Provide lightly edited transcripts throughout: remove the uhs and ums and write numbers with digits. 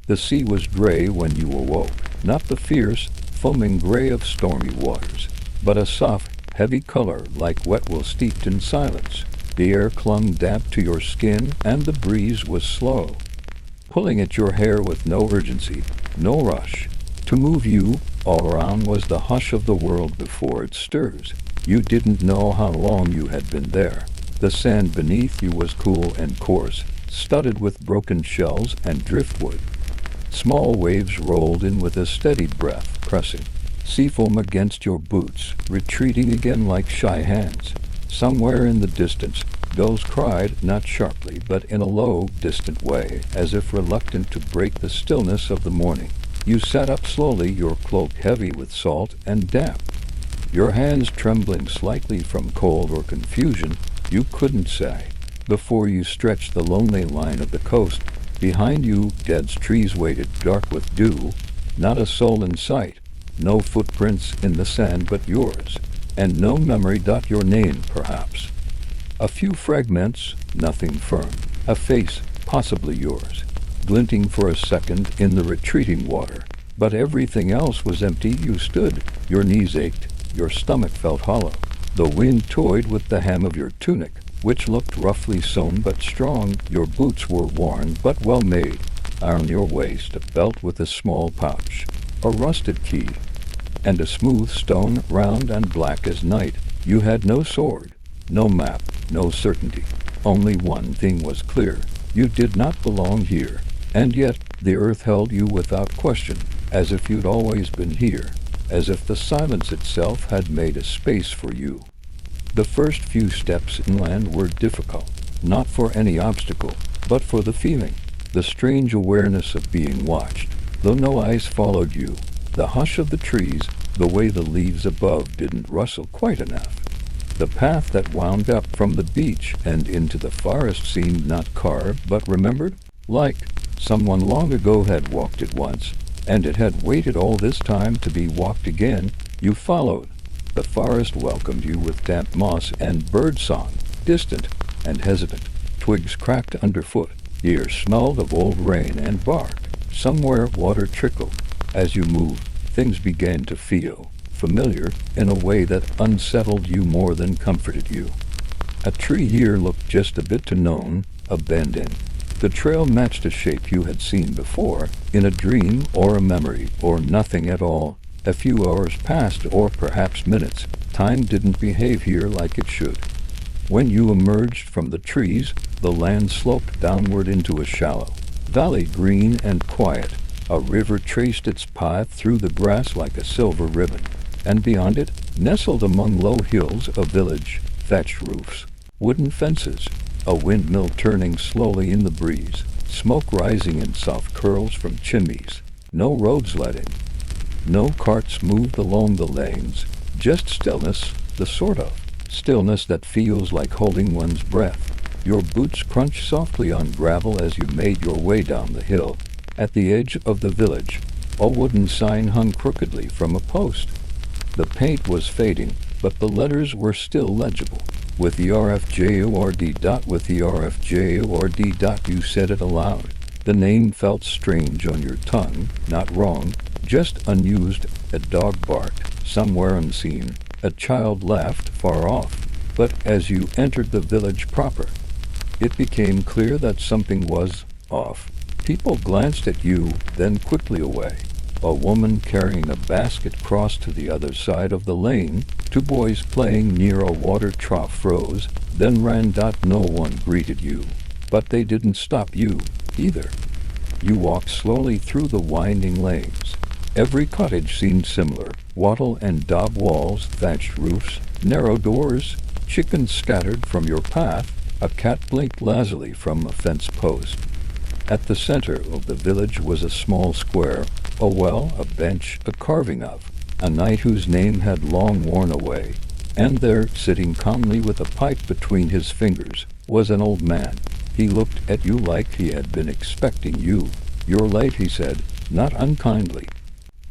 The sea was gray when you awoke, not the fierce, foaming gray of stormy waters, but a soft, heavy color like wet wool steeped in silence. The air clung damp to your skin and the breeze was slow, pulling at your hair with no urgency, no rush. To move you, all around was the hush of the world before it stirs. You didn't know how long you had been there. The sand beneath you was cool and coarse, studded with broken shells and driftwood. Small waves rolled in with a steady breath, pressing sea foam against your boots, retreating again like shy hands. Somewhere in the distance, gulls cried, not sharply, but in a low, distant way, as if reluctant to break the stillness of the morning. You sat up slowly, your cloak heavy with salt and damp, your hands trembling slightly from cold or confusion, you couldn't say. Before you stretched the lonely line of the coast. Behind you, dead trees waited, dark with dew. Not a soul in sight. No footprints in the sand but yours. And no memory. Your name, perhaps. A few fragments, nothing firm. A face, possibly yours, glinting for a second in the retreating water. But everything else was empty. You stood. Your knees ached. Your stomach felt hollow. The wind toyed with the hem of your tunic, which looked roughly sewn but strong. Your boots were worn but well made. On your waist a belt with a small pouch, a rusted key, and a smooth stone, round and black as night. You had no sword, no map, no certainty. Only one thing was clear. You did not belong here. And yet the earth held you without question, as if you'd always been here, as if the silence itself had made a space for you. The first few steps inland were difficult, not for any obstacle, but for the feeling, the strange awareness of being watched, though no eyes followed you. The hush of the trees, the way the leaves above didn't rustle quite enough. The path that wound up from the beach and into the forest seemed not carved but remembered, like someone long ago had walked it once, and it had waited all this time to be walked again. You followed. The forest welcomed you with damp moss and bird song, distant and hesitant. Twigs cracked underfoot. The air smelled of old rain and bark. Somewhere water trickled. As you moved, things began to feel familiar in a way that unsettled you more than comforted you. A tree here looked just a bit too known, a bend in. The trail matched a shape you had seen before, in a dream or a memory or nothing at all. A few hours passed, or perhaps minutes. Time didn't behave here like it should. When you emerged from the trees, the land sloped downward into a shallow valley, green and quiet. A river traced its path through the grass like a silver ribbon, and beyond it, nestled among low hills, a village, thatched roofs, wooden fences, a windmill turning slowly in the breeze, smoke rising in soft curls from chimneys. No roads led in. No carts moved along the lanes, just stillness, the sort of stillness that feels like holding one's breath. Your boots crunched softly on gravel as you made your way down the hill. At the edge of the village, a wooden sign hung crookedly from a post. The paint was fading, but the letters were still legible. With the RFJORD. With the RFJORD. You said it aloud. The name felt strange on your tongue, not wrong, just unused. A dog barked, somewhere unseen. A child laughed, far off. But as you entered the village proper, it became clear that something was off. People glanced at you, then quickly away. A woman carrying a basket crossed to the other side of the lane. Two boys playing near a water trough froze, then ran. No one greeted you, but they didn't stop you either. You walked slowly through the winding lanes. Every cottage seemed similar. Wattle and daub walls, thatched roofs, narrow doors. Chickens scattered from your path. A cat blinked lazily from a fence post. At the center of the village was a small square, a well, a bench, a carving of a knight whose name had long worn away. And there, sitting calmly with a pipe between his fingers, was an old man. He looked at you like he had been expecting you. "You're late," he said, not unkindly.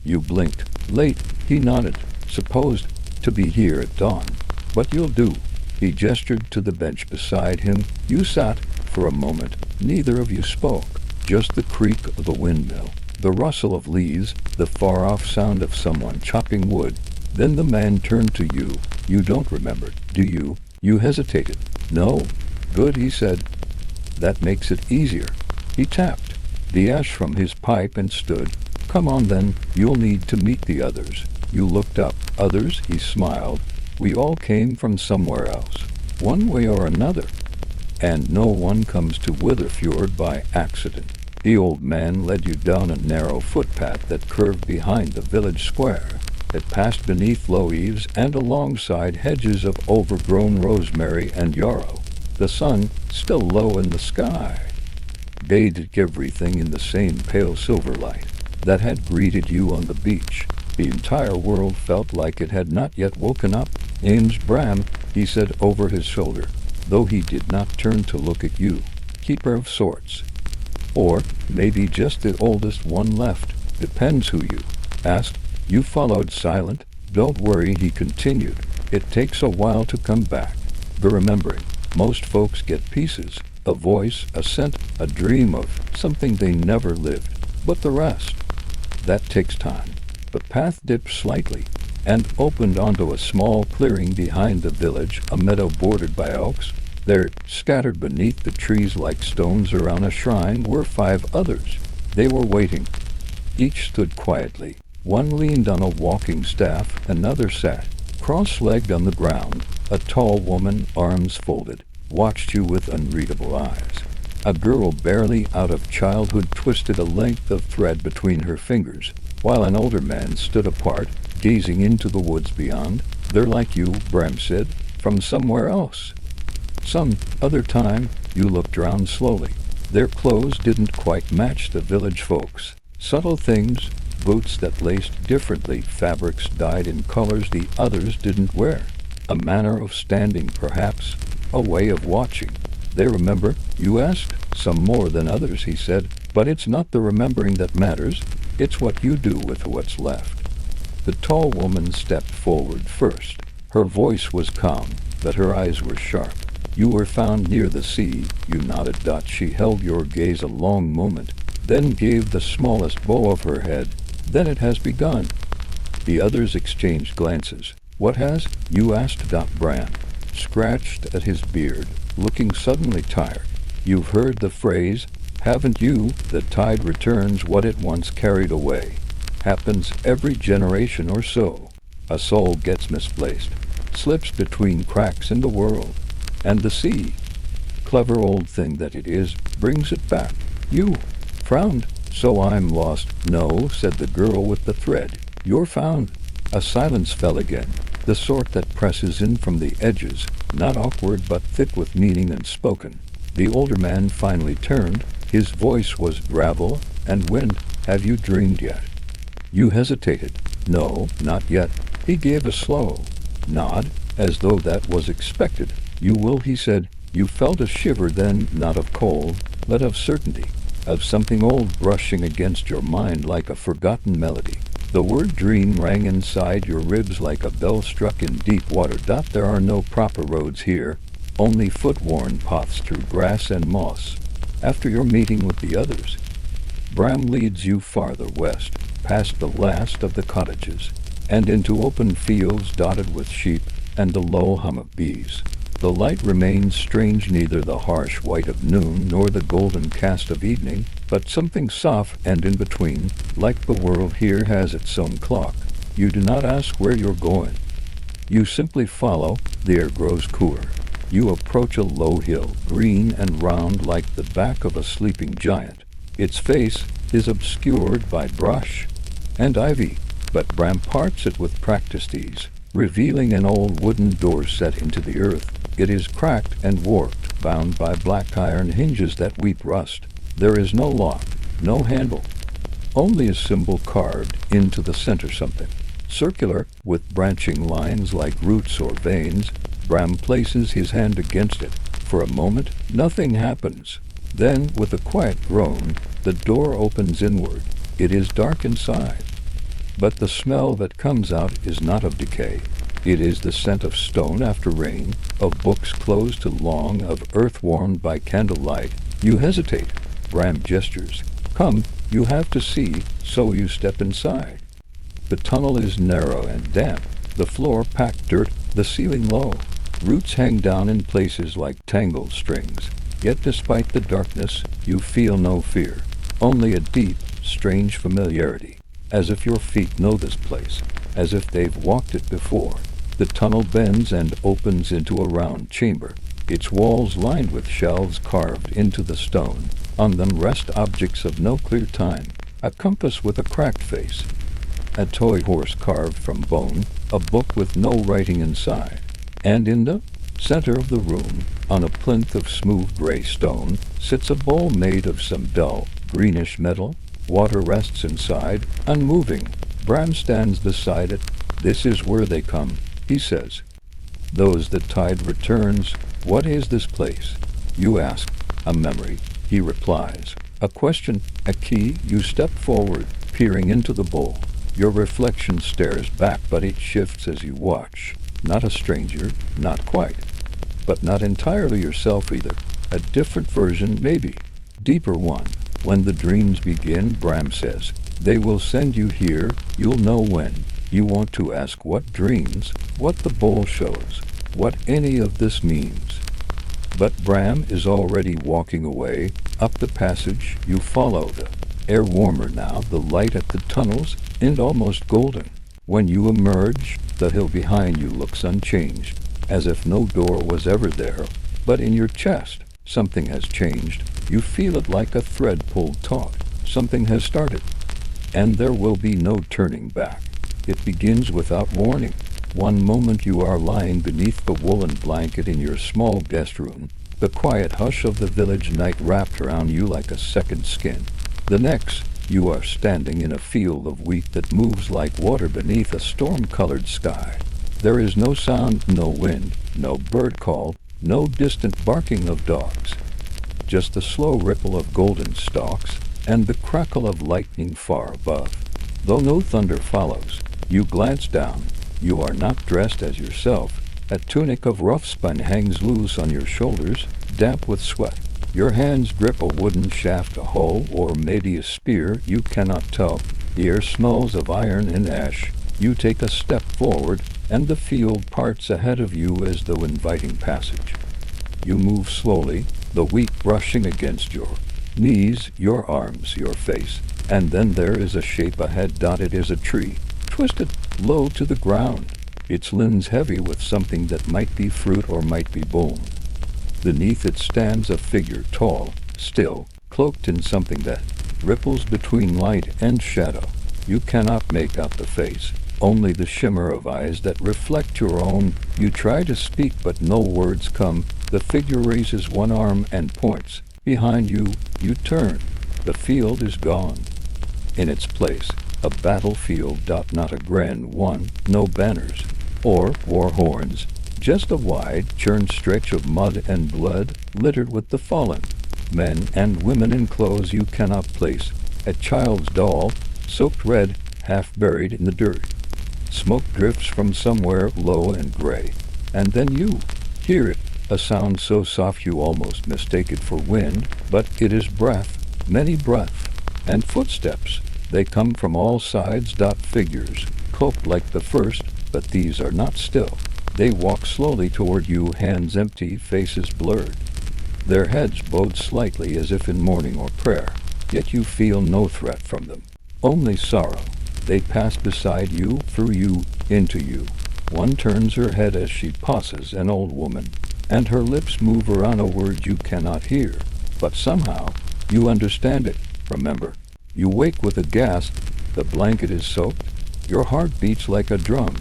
You blinked. "Late?" He nodded. "Supposed to be here at dawn. But you'll do." He gestured to the bench beside him. You sat. For a moment, neither of you spoke. just the creak of a windmill, the rustle of leaves, the far-off sound of someone chopping wood. Then the man turned to you. You don't remember, do you? You hesitated. No. Good, he said. That makes it easier. He tapped the ash from his pipe and stood. Come on then, you'll need to meet the others. You looked up. Others? He smiled. We all came from somewhere else, one way or another. And no one comes to Witherfjord by accident. The old man led you down a narrow footpath that curved behind the village square. It passed beneath low eaves and alongside hedges of overgrown rosemary and yarrow. The sun, still low in the sky, bathed everything in the same pale silver light that had greeted you on the beach. The entire world felt like it had not yet woken up. Name's Bram, he said over his shoulder, though he did not turn to look at you. Keeper of sorts. Or maybe just the oldest one left. Depends who you asked. You followed silent. Don't worry, he continued. It takes a while to come back. The remembering. Most folks get pieces. A voice, a scent, a dream of something they never lived. But the rest, that takes time. The path dipped slightly and opened onto a small clearing behind the village, a meadow bordered by oaks. There, scattered beneath the trees like stones around a shrine, were 5 others. They were waiting. Each stood quietly. One leaned on a walking staff, another sat, cross-legged on the ground. A tall woman, arms folded, watched you with unreadable eyes. A girl barely out of childhood twisted a length of thread between her fingers, while an older man stood apart, gazing into the woods beyond. They're like you, Bram said, from somewhere else. Some other time, you looked around slowly. Their clothes didn't quite match the village folks. Subtle things, boots that laced differently, fabrics dyed in colors the others didn't wear. A manner of standing, perhaps, a way of watching. They remember, you asked? Some more than others, he said, but it's not the remembering that matters. It's what you do with what's left. The tall woman stepped forward first. Her voice was calm, but her eyes were sharp. You were found near the sea. You nodded. She held your gaze a long moment, then gave the smallest bow of her head. Then it has begun. The others exchanged glances. What has? You asked. Bram scratched at his beard, looking suddenly tired. You've heard the phrase, haven't you? The tide returns what it once carried away. Happens every generation or so. A soul gets misplaced, slips between cracks in the world, and the sea, clever old thing that it is, brings it back. You frowned. So I'm lost. No, said the girl with the thread. You're found. A silence fell again, the sort that presses in from the edges, not awkward but thick with meaning and spoken. The older man finally turned. His voice was gravel and wind. Have you dreamed yet? You hesitated. No, not yet. He gave a slow nod, as though that was expected. You will, he said. You felt a shiver then, not of cold, but of certainty, of something old brushing against your mind like a forgotten melody. The word dream rang inside your ribs like a bell struck in deep water. There are no proper roads here, only foot-worn paths through grass and moss. After your meeting with the others, Bram leads you farther west, past the last of the cottages, and into open fields dotted with sheep and the low hum of bees. The light remains strange, neither the harsh white of noon nor the golden cast of evening, but something soft and in between, like the world here has its own clock. You do not ask where you're going. You simply follow. The air grows cooler. You approach a low hill, green and round like the back of a sleeping giant. Its face is obscured by brush and ivy, but Bram parts it with practiced ease, revealing an old wooden door set into the earth. It is cracked and warped, bound by black iron hinges that weep rust. There is no lock, no handle, only a symbol carved into the center, something circular with branching lines like roots or veins. Bram places his hand against it. For a moment, nothing happens. Then, with a quiet groan, the door opens inward. It is dark inside, but the smell that comes out is not of decay. It is the scent of stone after rain, of books closed too long, of earth warmed by candlelight. You hesitate. Bram gestures. Come, you have to see, so you step inside. The tunnel is narrow and damp, the floor packed dirt, the ceiling low. Roots hang down in places like tangled strings. Yet despite the darkness, you feel no fear, only a deep, strange familiarity, as if your feet know this place, as if they've walked it before. The tunnel bends and opens into a round chamber, its walls lined with shelves carved into the stone. On them rest objects of no clear time, a compass with a cracked face, a toy horse carved from bone, a book with no writing inside. And in the center of the room, on a plinth of smooth gray stone, sits a bowl made of some dull, greenish metal. Water rests inside, unmoving. Bram stands beside it. This is where they come, he says. Those the tide returns. What is this place? You ask. A memory, he replies. A question, a key. You step forward, peering into the bowl. Your reflection stares back, but it shifts as you watch. Not a stranger, not quite. But not entirely yourself either. A different version, maybe. Deeper one. When the dreams begin, Bram says, they will send you here. You'll know when. You want to ask what dreams, what the bowl shows, what any of this means. But Bram is already walking away. Up the passage, you follow the air warmer now, the light at the tunnels, and almost golden. When you emerge, the hill behind you looks unchanged, as if no door was ever there. But in your chest, something has changed. You feel it like a thread pulled taut. Something has started. And there will be no turning back. It begins without warning. One moment you are lying beneath the woolen blanket in your small guest room, the quiet hush of the village night wrapped around you like a second skin. The next, you are standing in a field of wheat that moves like water beneath a storm-colored sky. There is no sound, no wind, no bird call, no distant barking of dogs. Just the slow ripple of golden stalks and the crackle of lightning far above. Though no thunder follows, you glance down. You are not dressed as yourself. A tunic of rough spun hangs loose on your shoulders, damp with sweat. Your hands grip a wooden shaft, a hoe, or maybe a spear, you cannot tell. The air smells of iron and ash. You take a step forward, and the field parts ahead of you as though inviting passage. You move slowly, the wheat brushing against your knees, your arms, your face, and then there is a shape ahead. It is a tree, twisted low to the ground, its limbs heavy with something that might be fruit or might be bone. Beneath it stands a figure, tall, still, cloaked in something that ripples between light and shadow. You cannot make out the face, only the shimmer of eyes that reflect your own. You try to speak, but no words come. The figure raises one arm and points. Behind you, you turn. The field is gone. In its place, a battlefield. Not a grand one, no banners or war horns, just a wide, churned stretch of mud and blood littered with the fallen. Men and women in clothes you cannot place. A child's doll, soaked red, half buried in the dirt. Smoke drifts from somewhere low and gray. And then you hear it, a sound so soft you almost mistake it for wind, but it is breath, many breath, and footsteps. They come from all sides. Figures, coped like the first, but these are not still. They walk slowly toward you, hands empty, faces blurred. Their heads bowed slightly as if in mourning or prayer, yet you feel no threat from them, only sorrow. They pass beside you, through you, into you. One turns her head as she passes, an old woman, and her lips move around a word you cannot hear, but somehow you understand it. Remember, you wake with a gasp. The blanket is soaked. Your heart beats like a drum.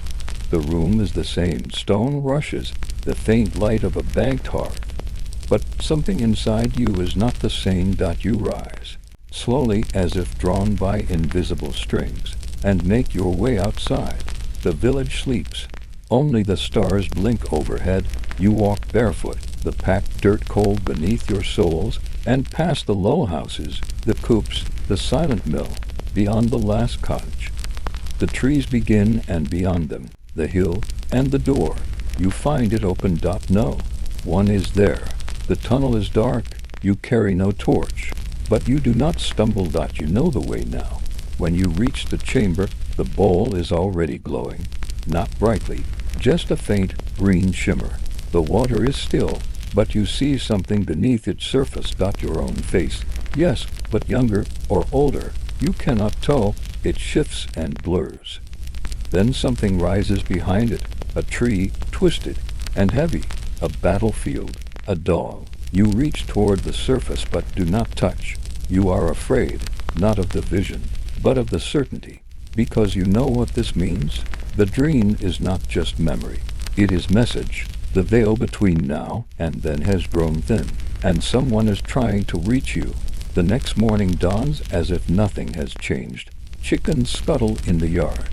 The room is the same. Stone rushes, the faint light of a banked hearth. But something inside you is not the same. You rise, slowly as if drawn by invisible strings, and make your way outside. The village sleeps. Only the stars blink overhead. You walk barefoot, the packed dirt cold beneath your soles, and past the lull houses, the coops, the silent mill, beyond the last cottage. The trees begin, and beyond them, the hill and the door. You find it open. No one is there. The tunnel is dark. You carry no torch. But you do not stumble. You know the way now. When you reach the chamber, the bowl is already glowing. Not brightly, just a faint green shimmer. The water is still, but you see something beneath its surface. Your own face. Yes, but younger or older. You cannot tell. It shifts and blurs. Then something rises behind it. A tree, twisted and heavy. A battlefield. A doll. You reach toward the surface but do not touch. You are afraid, not of the vision, but of the certainty. Because you know what this means. The dream is not just memory. It is message. The veil between now and then has grown thin, and someone is trying to reach you. The next morning dawns as if nothing has changed. Chickens scuttle in the yard.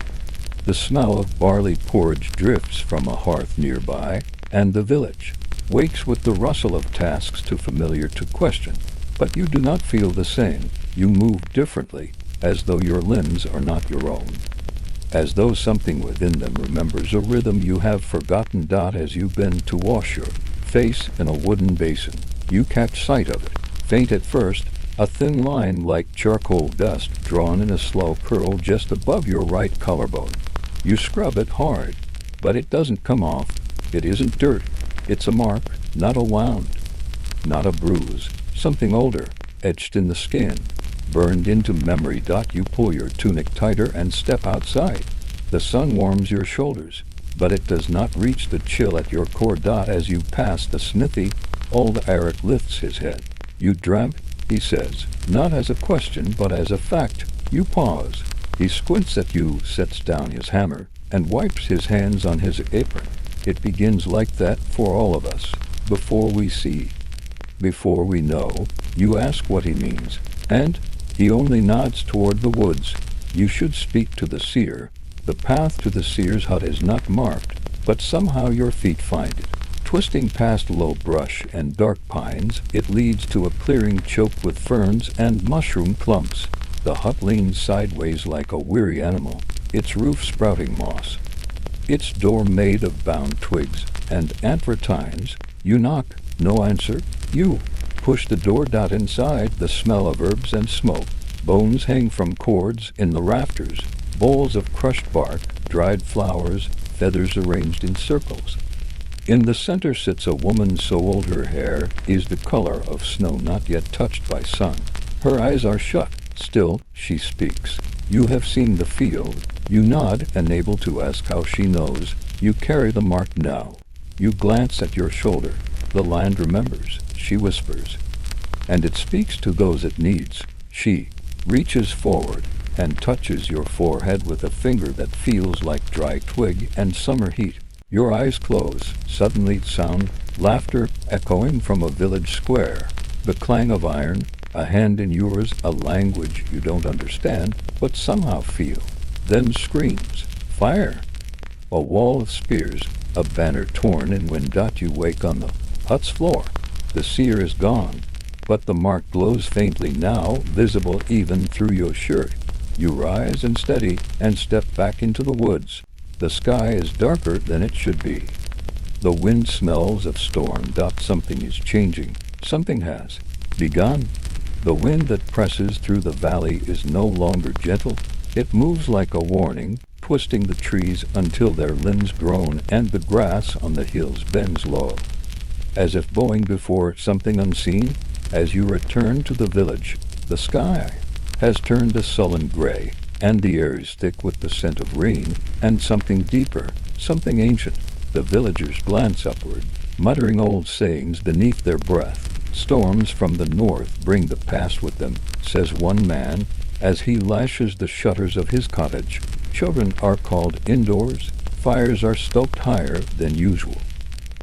The smell of barley porridge drifts from a hearth nearby, and the village wakes with the rustle of tasks too familiar to question. But you do not feel the same. You move differently, as though your limbs are not your own. As though something within them remembers a rhythm you have forgotten. As you bend to wash your face in a wooden basin, you catch sight of it. Faint at first, a thin line like charcoal dust drawn in a slow curl just above your right collarbone. You scrub it hard, but it doesn't come off. It isn't dirt. It's a mark, not a wound, not a bruise. Something older, etched in the skin, burned into memory. You pull your tunic tighter and step outside. The sun warms your shoulders, but it does not reach the chill at your core. As you pass the smithy, old Eric lifts his head. You dreamt, he says, not as a question but as a fact. You pause. He squints at you, sets down his hammer, and wipes his hands on his apron. It begins like that for all of us. Before we see, before we know, you ask what he means, and he only nods toward the woods. You should speak to the seer. The path to the seer's hut is not marked, but somehow your feet find it. Twisting past low brush and dark pines, it leads to a clearing choked with ferns and mushroom clumps. The hut leans sideways like a weary animal, its roof sprouting moss, its door made of bound twigs and antvertines. You knock, no answer. You push the door. Inside, the smell of herbs and smoke. Bones hang from cords in the rafters. Bowls of crushed bark, dried flowers, feathers arranged in circles. In the center sits a woman so old her hair is the color of snow not yet touched by sun. Her eyes are shut. Still, she speaks. You have seen the field. You nod, unable to ask how she knows. You carry the mark now. You glance at your shoulder. The land remembers, she whispers. And it speaks to those it needs. She reaches forward and touches your forehead with a finger that feels like dry twig and summer heat. Your eyes close. Suddenly sound laughter echoing from a village square. The clang of iron, a hand in yours, a language you don't understand, but somehow feel. Then screams. Fire! A wall of spears, a banner torn in wind. You wake on the hut's floor. The seer is gone, but the mark glows faintly now, visible even through your shirt. You rise and steady and step back into the woods. The sky is darker than it should be. The wind smells of storm. Something is changing. Something has begun. The wind that presses through the valley is no longer gentle. It moves like a warning, twisting the trees until their limbs groan and the grass on the hills bends low, as if bowing before something unseen. As you return to the village, the sky has turned a sullen gray, and the air is thick with the scent of rain and something deeper, something ancient. The villagers glance upward, muttering old sayings beneath their breath. Storms from the north bring the past with them, says one man, as he lashes the shutters of his cottage. Children are called indoors. Fires are stoked higher than usual.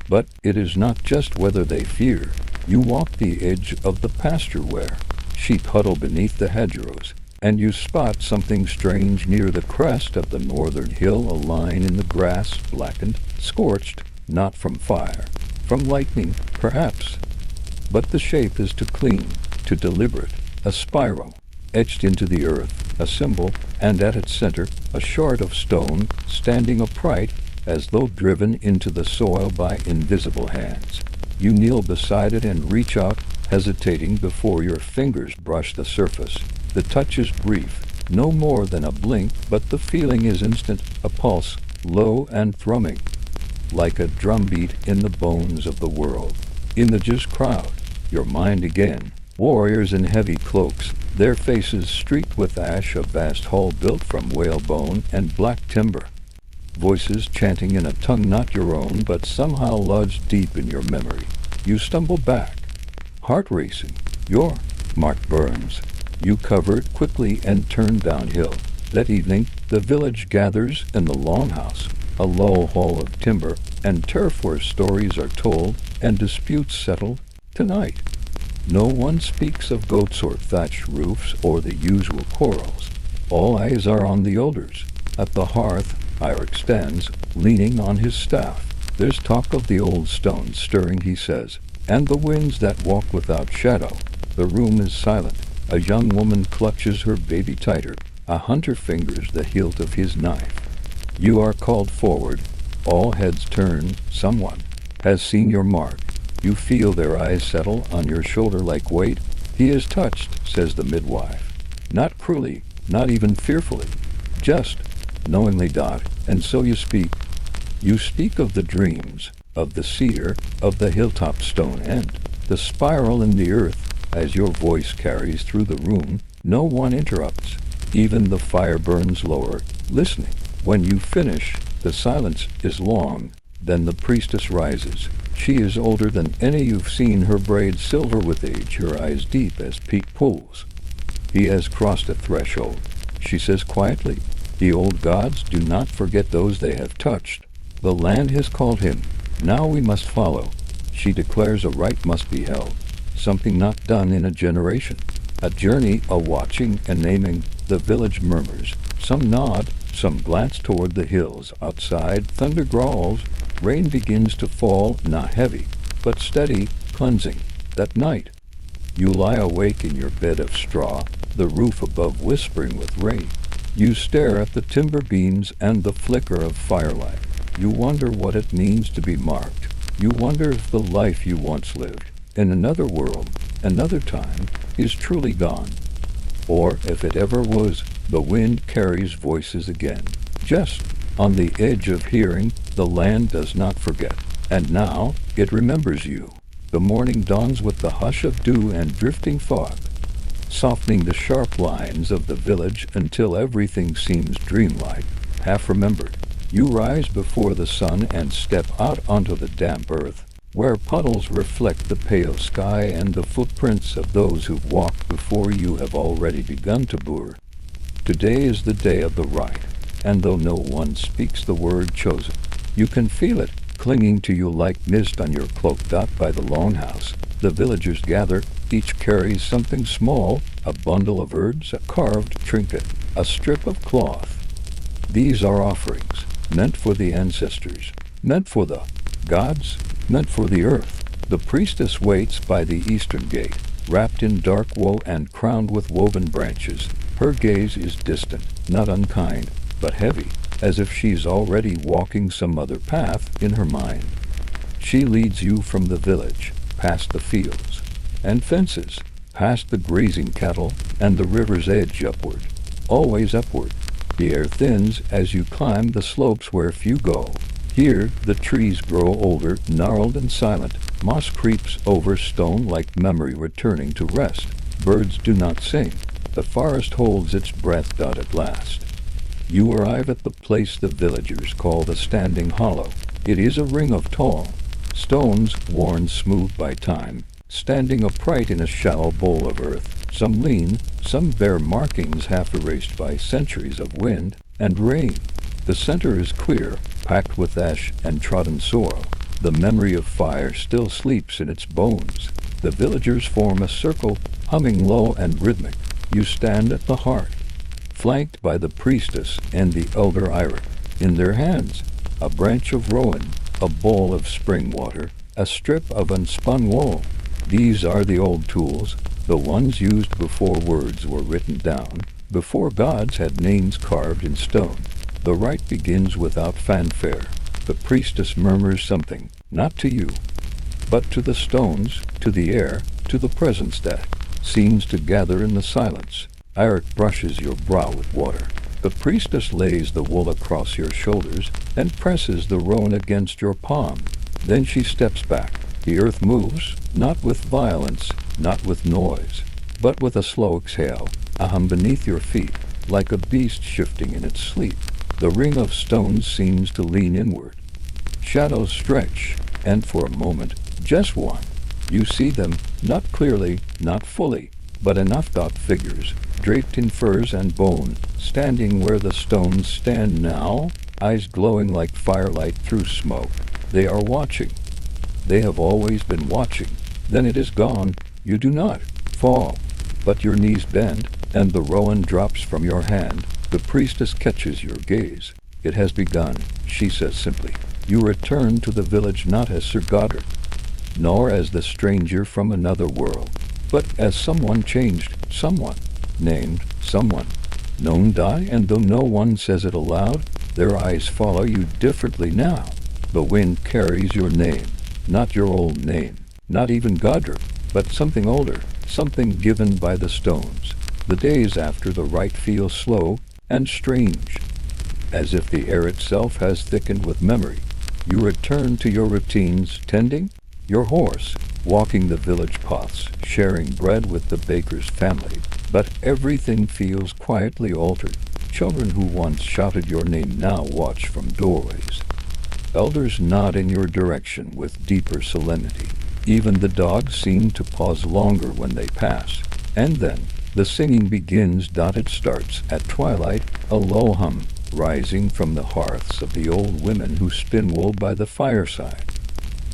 But it is not just weather they fear. You walk the edge of the pasture where sheep huddle beneath the hedgerows, and you spot something strange near the crest of the northern hill. A line in the grass, blackened, scorched, not from fire, from lightning, perhaps. But the shape is too clean, too deliberate, a spiral, etched into the earth, a symbol, and at its center, a shard of stone, standing upright, as though driven into the soil by invisible hands. You kneel beside it and reach out, hesitating before your fingers brush the surface. The touch is brief, no more than a blink, but the feeling is instant, a pulse, low and thrumming, like a drumbeat in the bones of the world. In the just crowd, your mind again. Warriors in heavy cloaks, their faces streaked with ash, a vast hall built from whalebone and black timber. Voices chanting in a tongue not your own, but somehow lodged deep in your memory. You stumble back, heart racing. Your Mark Burns. You cover it quickly and turn downhill. That evening, the village gathers in the longhouse, a low hall of timber and turf where stories are told and disputes settled. Tonight, no one speaks of goats or thatched roofs or the usual quarrels. All eyes are on the elders. At the hearth, Eirik stands, leaning on his staff. There's talk of the old stones stirring, he says, and the winds that walk without shadow. The room is silent. A young woman clutches her baby tighter. A hunter fingers the hilt of his knife. You are called forward. All heads turn. Someone has seen your mark. You feel their eyes settle on your shoulder like weight. He is touched, says the midwife. Not cruelly, not even fearfully. Just knowingly. And so you speak. You speak of the dreams, of the cedar, of the hilltop stone end, the spiral in the earth. As your voice carries through the room, no one interrupts. Even the fire burns lower, listening. When you finish, the silence is long. Then the priestess rises. She is older than any you've seen, her braids silver with age, her eyes deep as peat pools. He has crossed a threshold, she says quietly. The old gods do not forget those they have touched. The land has called him. Now we must follow. She declares a rite must be held, something not done in a generation. A journey, a watching and naming. The village murmurs. Some nod, some glance toward the hills. Outside, thunder growls. Rain begins to fall, not heavy, but steady, cleansing. That night, you lie awake in your bed of straw, the roof above whispering with rain. You stare at the timber beams and the flicker of firelight. You wonder what it means to be marked. You wonder if the life you once lived, in another world, another time, is truly gone. Or if it ever was. The wind carries voices again. Just on the edge of hearing, the land does not forget. And now, it remembers you. The morning dawns with the hush of dew and drifting fog, softening the sharp lines of the village until everything seems dreamlike, half-remembered. You rise before the sun and step out onto the damp earth, where puddles reflect the pale sky and the footprints of those who've walked before you have already begun to boor. Today is the day of the rite, and though no one speaks the word chosen, you can feel it clinging to you like mist on your cloak. By the longhouse, the villagers gather. Each carries something small, a bundle of herbs, a carved trinket, a strip of cloth. These are offerings, meant for the ancestors, meant for the gods, meant for the earth. The priestess waits by the eastern gate, wrapped in dark wool and crowned with woven branches. Her gaze is distant, not unkind, but heavy, as if she's already walking some other path in her mind. She leads you from the village, past the fields and fences, past the grazing cattle and the river's edge upward, always upward. The air thins as you climb the slopes where few go. Here the trees grow older, gnarled and silent. Moss creeps over stone like memory returning to rest. Birds do not sing. The forest holds its breath. At last, you arrive at the place the villagers call the Standing Hollow. It is a ring of tall stones, worn smooth by time, standing upright in a shallow bowl of earth. Some lean, some bear markings half erased by centuries of wind and rain. The center is clear, packed with ash and trodden soil. The memory of fire still sleeps in its bones. The villagers form a circle, humming low and rhythmic. You stand at the heart, flanked by the priestess and the elder Eirik. In their hands, a branch of rowan, a bowl of spring water, a strip of unspun wool. These are the old tools, the ones used before words were written down, before gods had names carved in stone. The rite begins without fanfare. The priestess murmurs something, not to you, but to the stones, to the air, to the presence that seems to gather in the silence. Eric brushes your brow with water. The priestess lays the wool across your shoulders and presses the roan against your palm. Then she steps back. The earth moves, not with violence, not with noise, but with a slow exhale, a hum beneath your feet, like a beast shifting in its sleep. The ring of stones seems to lean inward. Shadows stretch, and for a moment, just one, you see them, not clearly, not fully, but enough. Figures, draped in furs and bone, standing where the stones stand now, eyes glowing like firelight through smoke. They are watching. They have always been watching. Then it is gone. You do not fall, but your knees bend, and the rowan drops from your hand. The priestess catches your gaze. It has begun, she says simply. You return to the village not as Sir Goddard, nor as the stranger from another world, but as someone changed, someone named, someone known. And though no one says it aloud, their eyes follow you differently now. The wind carries your name, not your old name, not even Goddard, but something older, something given by the stones. The days after the rite feel slow and strange, as if the air itself has thickened with memory. You return to your routines, tending your horse, walking the village paths, sharing bread with the baker's family. But everything feels quietly altered. Children who once shouted your name now watch from doorways. Elders nod in your direction with deeper solemnity. Even the dogs seem to pause longer when they pass. And then, the singing begins. It starts at twilight, a low hum, rising from the hearths of the old women who spin wool by the fireside.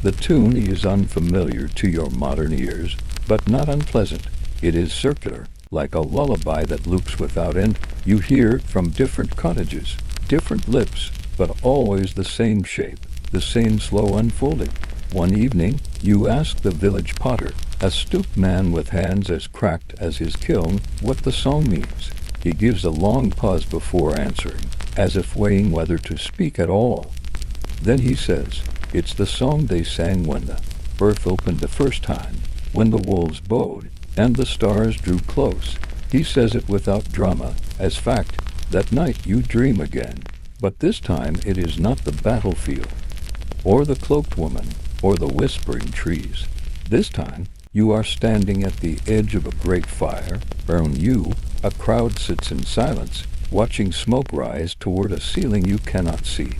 The tune is unfamiliar to your modern ears, but not unpleasant. It is circular, like a lullaby that loops without end. You hear it from different cottages, different lips, but always the same shape, the same slow unfolding. One evening, you ask the village potter, a stooped man with hands as cracked as his kiln, what the song means. He gives a long pause before answering, as if weighing whether to speak at all. Then he says, "It's the song they sang when the earth opened the first time, when the wolves bowed, and the stars drew close." He says it without drama, as fact. That night you dream again, but this time it is not the battlefield, or the cloaked woman, or the whispering trees. This time, you are standing at the edge of a great fire. Around you, a crowd sits in silence, watching smoke rise toward a ceiling you cannot see.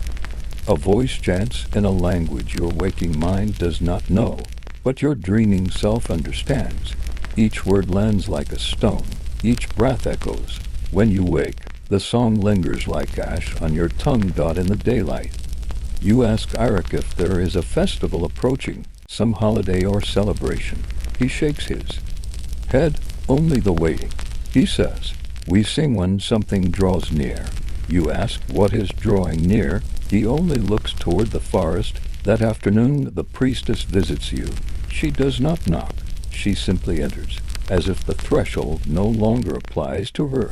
A voice chants in a language your waking mind does not know, but your dreaming self understands. Each word lands like a stone, each breath echoes. When you wake, the song lingers like ash on your tongue. In the daylight, you ask Eric if there is a festival approaching, some holiday or celebration. He shakes his head. Only the waiting. He says, "We sing when something draws near." You ask what is drawing near. He only looks toward the forest. That afternoon, the priestess visits you. She does not knock. She simply enters, as if the threshold no longer applies to her.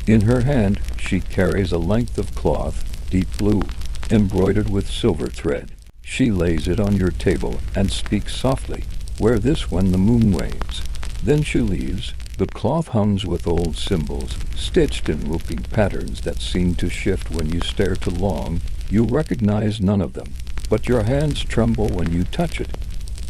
In her hand, she carries a length of cloth, deep blue, embroidered with silver thread. She lays it on your table and speaks softly, "Wear this when the moon wanes." Then she leaves. The cloth hums with old symbols, stitched in looping patterns that seem to shift when you stare too long. You recognize none of them, but your hands tremble when you touch it.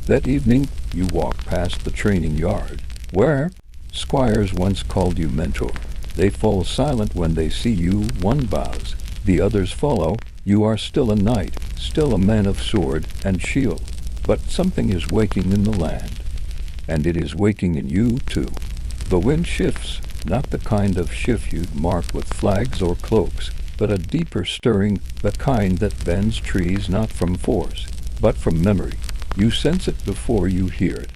That evening, you walk past the training yard, where squires once called you mentor. They fall silent when they see you. One bows, the others follow. You are still a knight, still a man of sword and shield, but something is waking in the land, and it is waking in you too. The wind shifts, not the kind of shift you'd mark with flags or cloaks, but a deeper stirring, the kind that bends trees not from force, but from memory. You sense it before you hear it,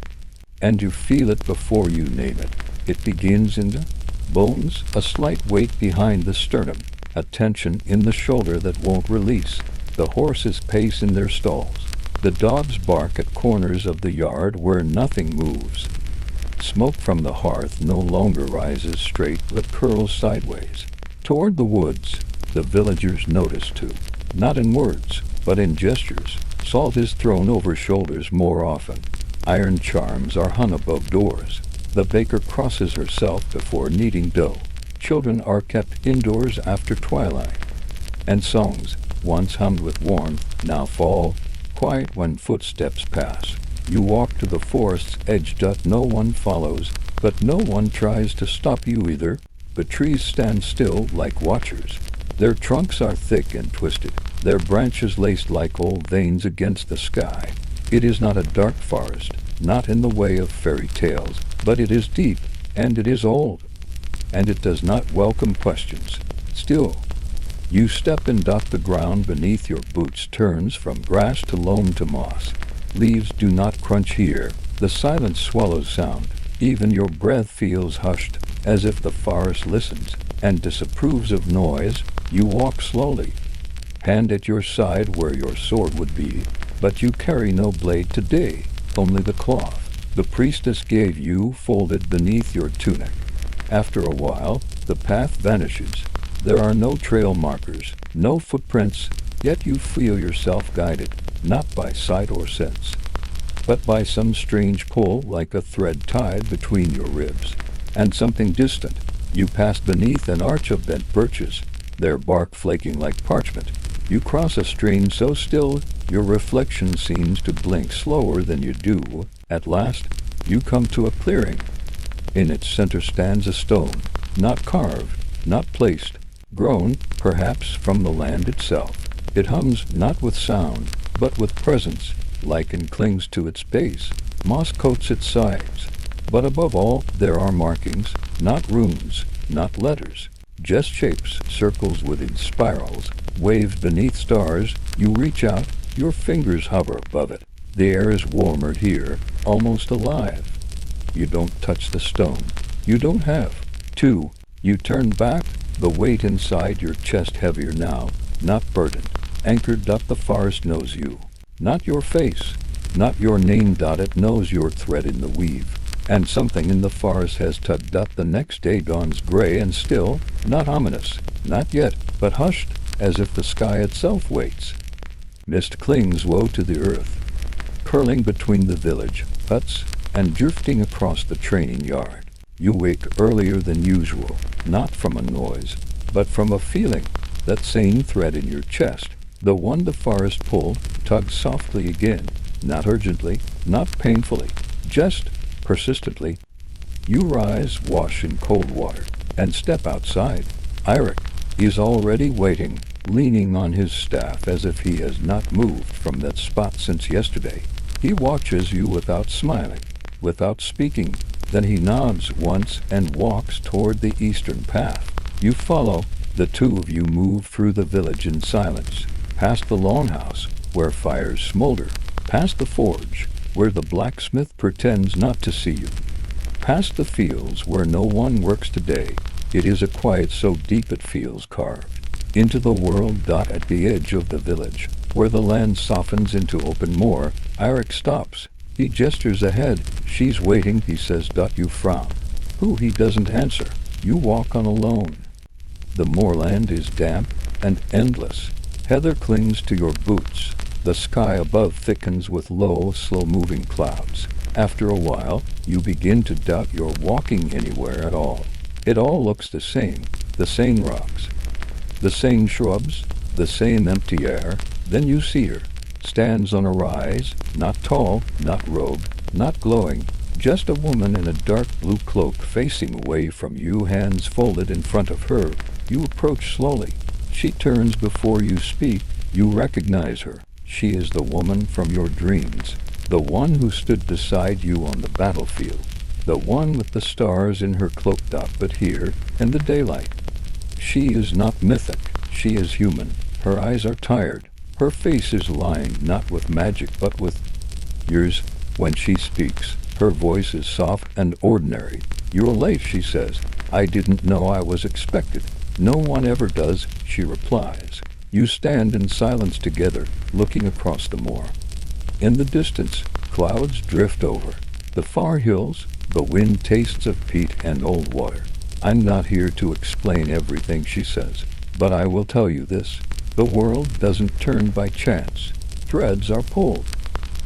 and you feel it before you name it. It begins in the bones, a slight weight behind the sternum, a tension in the shoulder that won't release. The horses pace in their stalls. The dogs bark at corners of the yard where nothing moves. Smoke from the hearth no longer rises straight but curls sideways. Toward the woods, the villagers notice too, not in words, but in gestures. Salt is thrown over shoulders more often. Iron charms are hung above doors. The baker crosses herself before kneading dough. Children are kept indoors after twilight. And songs, once hummed with warmth, now fall quiet when footsteps pass. You walk to the forest's edge. No one follows, but no one tries to stop you either. The trees stand still like watchers. Their trunks are thick and twisted, their branches laced like old veins against the sky. It is not a dark forest, not in the way of fairy tales, but it is deep, and it is old, and it does not welcome questions. Still, you step and the ground beneath your boots turns from grass to loam to moss. Leaves do not crunch here, the silence swallows sound. Even your breath feels hushed, as if the forest listens and disapproves of noise. You walk slowly, hand at your side where your sword would be, but you carry no blade today, only the cloth the priestess gave you folded beneath your tunic. After a while, the path vanishes. There are no trail markers, no footprints, yet you feel yourself guided, not by sight or sense, but by some strange pull like a thread tied between your ribs. And something distant. You pass beneath an arch of bent birches, their bark flaking like parchment. You cross a stream so still, your reflection seems to blink slower than you do. At last, you come to a clearing. In its center stands a stone, not carved, not placed, grown, perhaps, from the land itself. It hums not with sound, but with presence. Lichen clings to its base, moss coats its sides. But above all, there are markings, not runes, not letters, just shapes, circles within spirals, waves beneath stars. You reach out, your fingers hover above it. The air is warmer here, almost alive. You don't touch the stone. You don't have to. You turn back, the weight inside your chest heavier now, not burdened. Anchored up, the forest knows you. Not your face, not your name. It knows your thread in the weave. And something in the forest has tugged up. The next day dawns gray and still, not ominous, not yet, but hushed, as if the sky itself waits. Mist clings low to the earth, curling between the village huts and drifting across the training yard. You wake earlier than usual, not from a noise, but from a feeling. That same thread in your chest, the one the forest pulled, tugs softly again, not urgently, not painfully, just persistently. You rise, wash in cold water, and step outside. Eirik is already waiting, leaning on his staff as if he has not moved from that spot since yesterday. He watches you without smiling, without speaking. Then he nods once and walks toward the eastern path. You follow. The two of you move through the village in silence, past the longhouse, where fires smolder, past the forge, where the blacksmith pretends not to see you, past the fields where no one works today. It is a quiet so deep it feels carved into the world. At the edge of the village, where the land softens into open moor, Eirik stops. He gestures ahead. She's waiting, he says. You frown. Who? He doesn't answer. You walk on alone. The moorland is damp and endless. Heather clings to your boots. The sky above thickens with low, slow-moving clouds. After a while, you begin to doubt you're walking anywhere at all. It all looks the same rocks, the same shrubs, the same empty air. Then you see her. Stands on a rise, not tall, not robed, not glowing, just a woman in a dark blue cloak facing away from you, hands folded in front of her. You approach slowly. She turns before you speak. You recognize her. She is the woman from your dreams, the one who stood beside you on the battlefield, the one with the stars in her cloak. But here, in the daylight, she is not mythic. She is human. Her eyes are tired. Her face is lined not with magic but with yours. When she speaks, her voice is soft and ordinary. You're late, she says. I didn't know I was expected. No one ever does, she replies. You stand in silence together, looking across the moor. In the distance, clouds drift over the far hills. The wind tastes of peat and old water. I'm not here to explain everything, she says, but I will tell you this. The world doesn't turn by chance. Threads are pulled.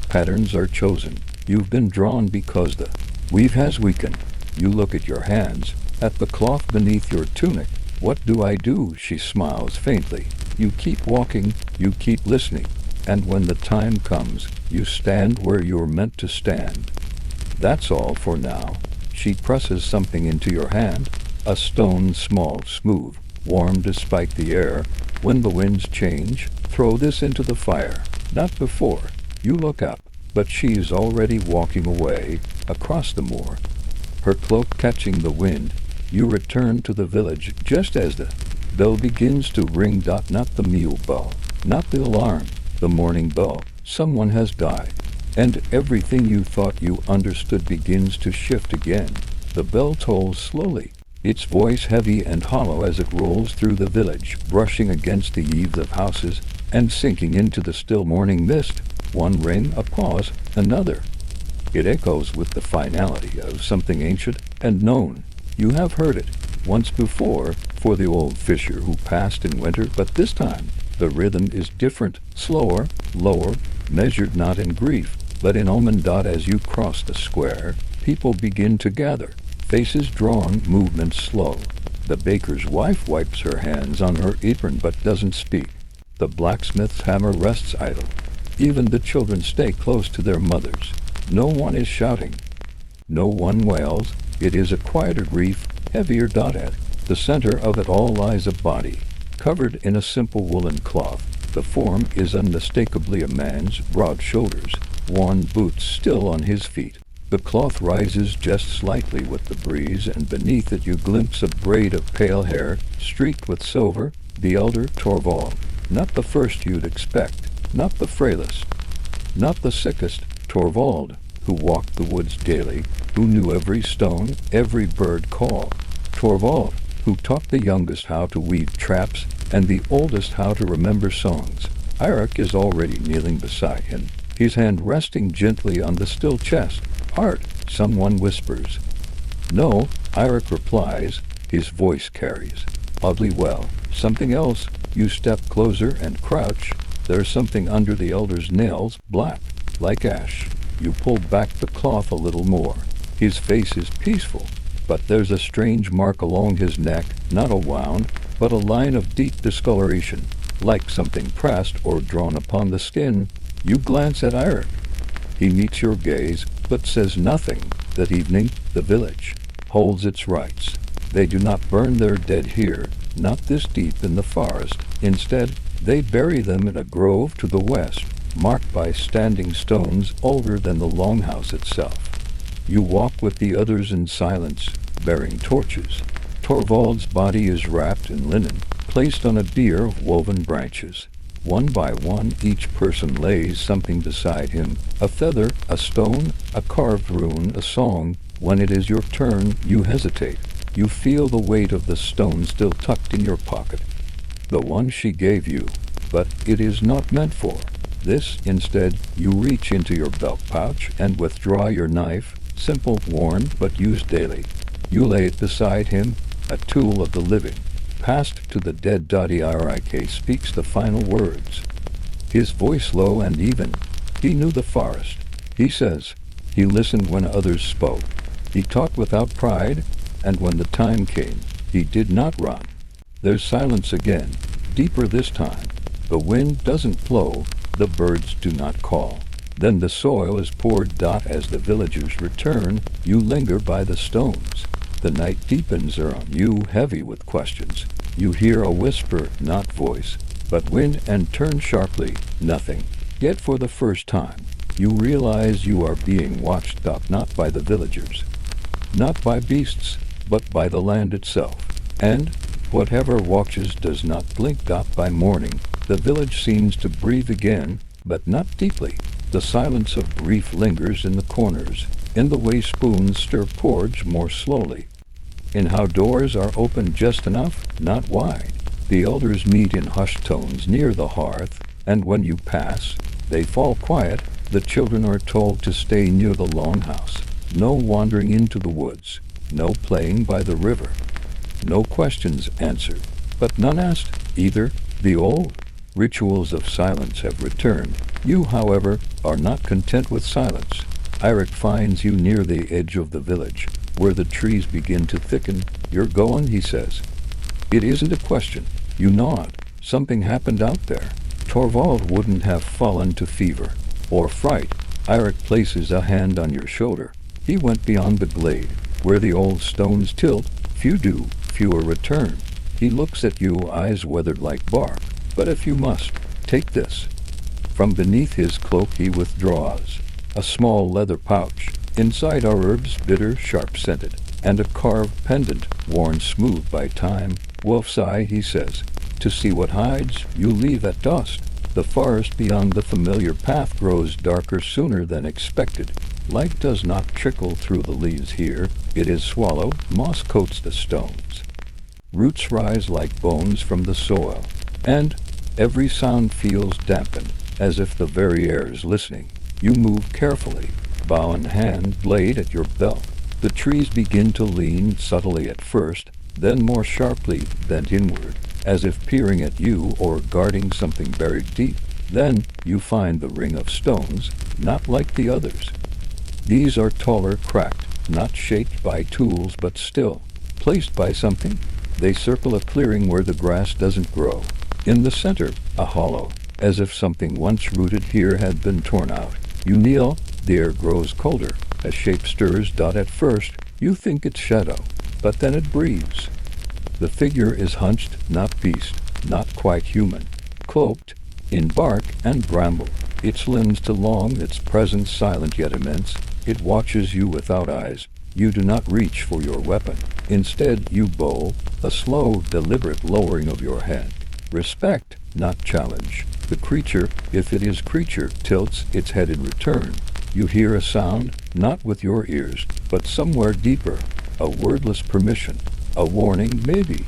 Patterns are chosen. You've been drawn because the weave has weakened. You look at your hands, at the cloth beneath your tunic. What do I do? She smiles faintly. You keep walking, you keep listening, and when the time comes, you stand where you're meant to stand. That's all for now. She presses something into your hand, a stone, small, smooth, warm despite the air. When the winds change, throw this into the fire. Not before. You look up, but she is already walking away, across the moor, her cloak catching the wind. You return to the village just as the bell begins to ring. Not the mule bell, not the alarm, the morning bell. Someone has died, and everything you thought you understood begins to shift again. The bell tolls slowly, its voice heavy and hollow as it rolls through the village, brushing against the eaves of houses and sinking into the still morning mist. One ring, a pause, another. It echoes with the finality of something ancient and known. You have heard it once before for the old fisher who passed in winter, but this time the rhythm is different, slower, lower, measured not in grief, but in omen. As you cross the square, people begin to gather, faces drawn, movements slow. The baker's wife wipes her hands on her apron but doesn't speak. The blacksmith's hammer rests idle. Even the children stay close to their mothers. No one is shouting. No one wails. It is a quieter grief, heavier. At the center of it all lies a body, covered in a simple woolen cloth. The form is unmistakably a man's, broad shoulders, worn boots still on his feet. The cloth rises just slightly with the breeze, and beneath it you glimpse a braid of pale hair, streaked with silver. The elder Torvald, not the first you'd expect, not the frailest, not the sickest. Torvald, who walked the woods daily, who knew every stone, every bird call. Torvald, who taught the youngest how to weave traps and the oldest how to remember songs. Eirik is already kneeling beside him, his hand resting gently on the still chest. Art, someone whispers. No, Eirik replies, his voice carries oddly well. Something else. You step closer and crouch. There's something under the elder's nails, black, like ash. You pull back the cloth a little more. His face is peaceful, but there's a strange mark along his neck, not a wound, but a line of deep discoloration, like something pressed or drawn upon the skin. You glance at Eirik. He meets your gaze, but says nothing. That evening, the village holds its rites. They do not burn their dead here, not this deep in the forest. Instead, they bury them in a grove to the west, marked by standing stones older than the longhouse itself. You walk with the others in silence, bearing torches. Torvald's body is wrapped in linen, placed on a bier of woven branches. One by one, each person lays something beside him, a feather, a stone, a carved rune, a song. When it is your turn, you hesitate. You feel the weight of the stone still tucked in your pocket. The one she gave you, but it is not meant for this. Instead, you reach into your belt pouch and withdraw your knife, simple, worn, but used daily. You lay it beside him, a tool of the living, passed to the dead. Eirik speaks the final words, his voice low and even. He knew the forest, he says. He listened when others spoke. He talked without pride, and when the time came, he did not run. There's silence again, deeper this time. The wind doesn't blow, the birds do not call. Then the soil is poured. As the villagers return, you linger by the stones. The night deepens around you, heavy with questions. You hear a whisper, not voice, but wind, and turn sharply. Nothing. Yet for the first time, you realize you are being watched. Not by the villagers, not by beasts, but by the land itself. And whatever watches does not blink. By morning, the village seems to breathe again, but not deeply. The silence of grief lingers in the corners, in the way spoons stir porridge more slowly, in how doors are opened just enough, not wide. The elders meet in hushed tones near the hearth, and when you pass, they fall quiet. The children are told to stay near the longhouse. No wandering into the woods, no playing by the river. No questions answered, but none asked either. The old rituals of silence have returned. You, however, are not content with silence. Eirik finds you near the edge of the village, where the trees begin to thicken. You're going, he says. It isn't a question. You nod. Something happened out there. Torvald wouldn't have fallen to fever or fright. Eirik places a hand on your shoulder. He went beyond the glade, where the old stones tilt. Few do, fewer return. He looks at you, eyes weathered like bark. But if you must, take this. From beneath his cloak he withdraws a small leather pouch. Inside are herbs, bitter, sharp-scented, and a carved pendant, worn smooth by time. Wolf's eye, he says. To see what hides, you leave at dusk. The forest beyond the familiar path grows darker sooner than expected. Light does not trickle through the leaves here. It is swallowed. Moss coats the stones. Roots rise like bones from the soil, and every sound feels dampened, as if the very air is listening. You move carefully, bow in hand, blade at your belt. The trees begin to lean subtly at first, then more sharply bent inward, as if peering at you or guarding something buried deep. Then you find the ring of stones, not like the others. These are taller, cracked, not shaped by tools but still placed by something. They circle a clearing where the grass doesn't grow. In the center, a hollow, as if something once rooted here had been torn out. You kneel, the air grows colder. A shape stirs. At first, you think it's shadow, but then it breathes. The figure is hunched, not beast, not quite human, cloaked in bark and bramble, its limbs too long, its presence silent yet immense. It watches you without eyes. You do not reach for your weapon. Instead, you bow, a slow, deliberate lowering of your head. Respect, not challenge. The creature, if it is creature, tilts its head in return. You hear a sound, not with your ears, but somewhere deeper, a wordless permission, a warning maybe.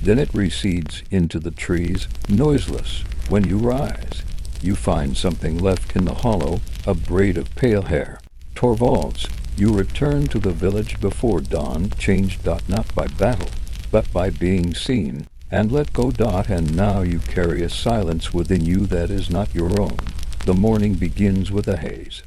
Then it recedes into the trees, noiseless. When you rise, you find something left in the hollow, a braid of pale hair. Torvald's. You return to the village before dawn, changed. Not by battle, but by being seen, and let go. And now you carry a silence within you that is not your own. The morning begins with a haze.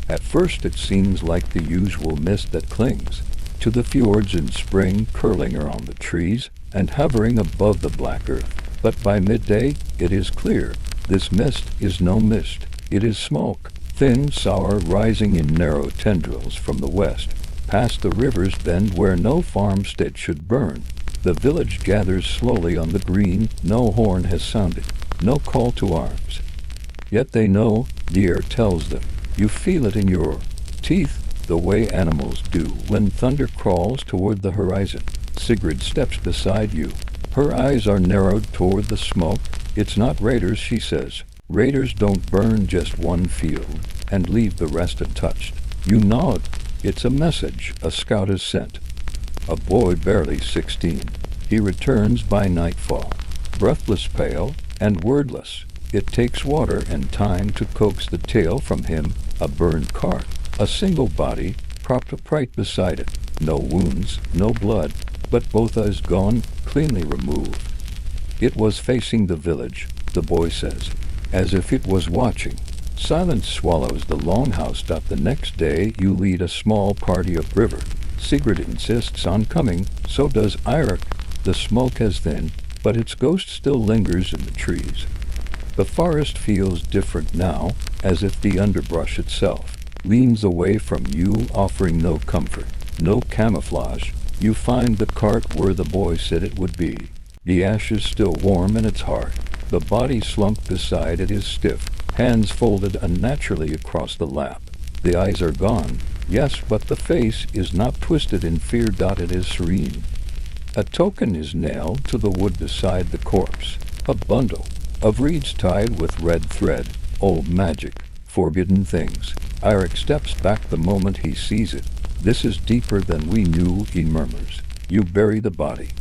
At first it seems like the usual mist that clings to the fjords in spring, curling around the trees and hovering above the black earth. But by midday it is clear. This mist is no mist. It is smoke, thin, sour, rising in narrow tendrils from the west, past the river's bend where no farmstead should burn. The village gathers slowly on the green. No horn has sounded, no call to arms. Yet they know, the air tells them. You feel it in your teeth, the way animals do when thunder crawls toward the horizon. Sigrid steps beside you. Her eyes are narrowed toward the smoke. It's not raiders, she says. Raiders don't burn just one field and leave the rest untouched. You nod. It's a message a scout has sent. A boy barely 16. He returns by nightfall, breathless, pale, and wordless. It takes water and time to coax the tale from him. A burned cart, a single body, propped upright beside it. No wounds, no blood, but both eyes gone, cleanly removed. It was facing the village, the boy says, as if it was watching. Silence swallows the longhouse. The next day you lead a small party upriver. Sigrid insists on coming, so does Eirik. The smoke has thinned, but its ghost still lingers in the trees. The forest feels different now, as if the underbrush itself leans away from you, offering no comfort, no camouflage. You find the cart where the boy said it would be. The ashes still warm in its heart. The body slumped beside it is stiff, hands folded unnaturally across the lap. The eyes are gone, yes, but the face is not twisted in fear. It is serene. A token is nailed to the wood beside the corpse, a bundle of reeds tied with red thread, old magic, forbidden things. Eirik steps back the moment he sees it. This is deeper than we knew, he murmurs. You bury the body.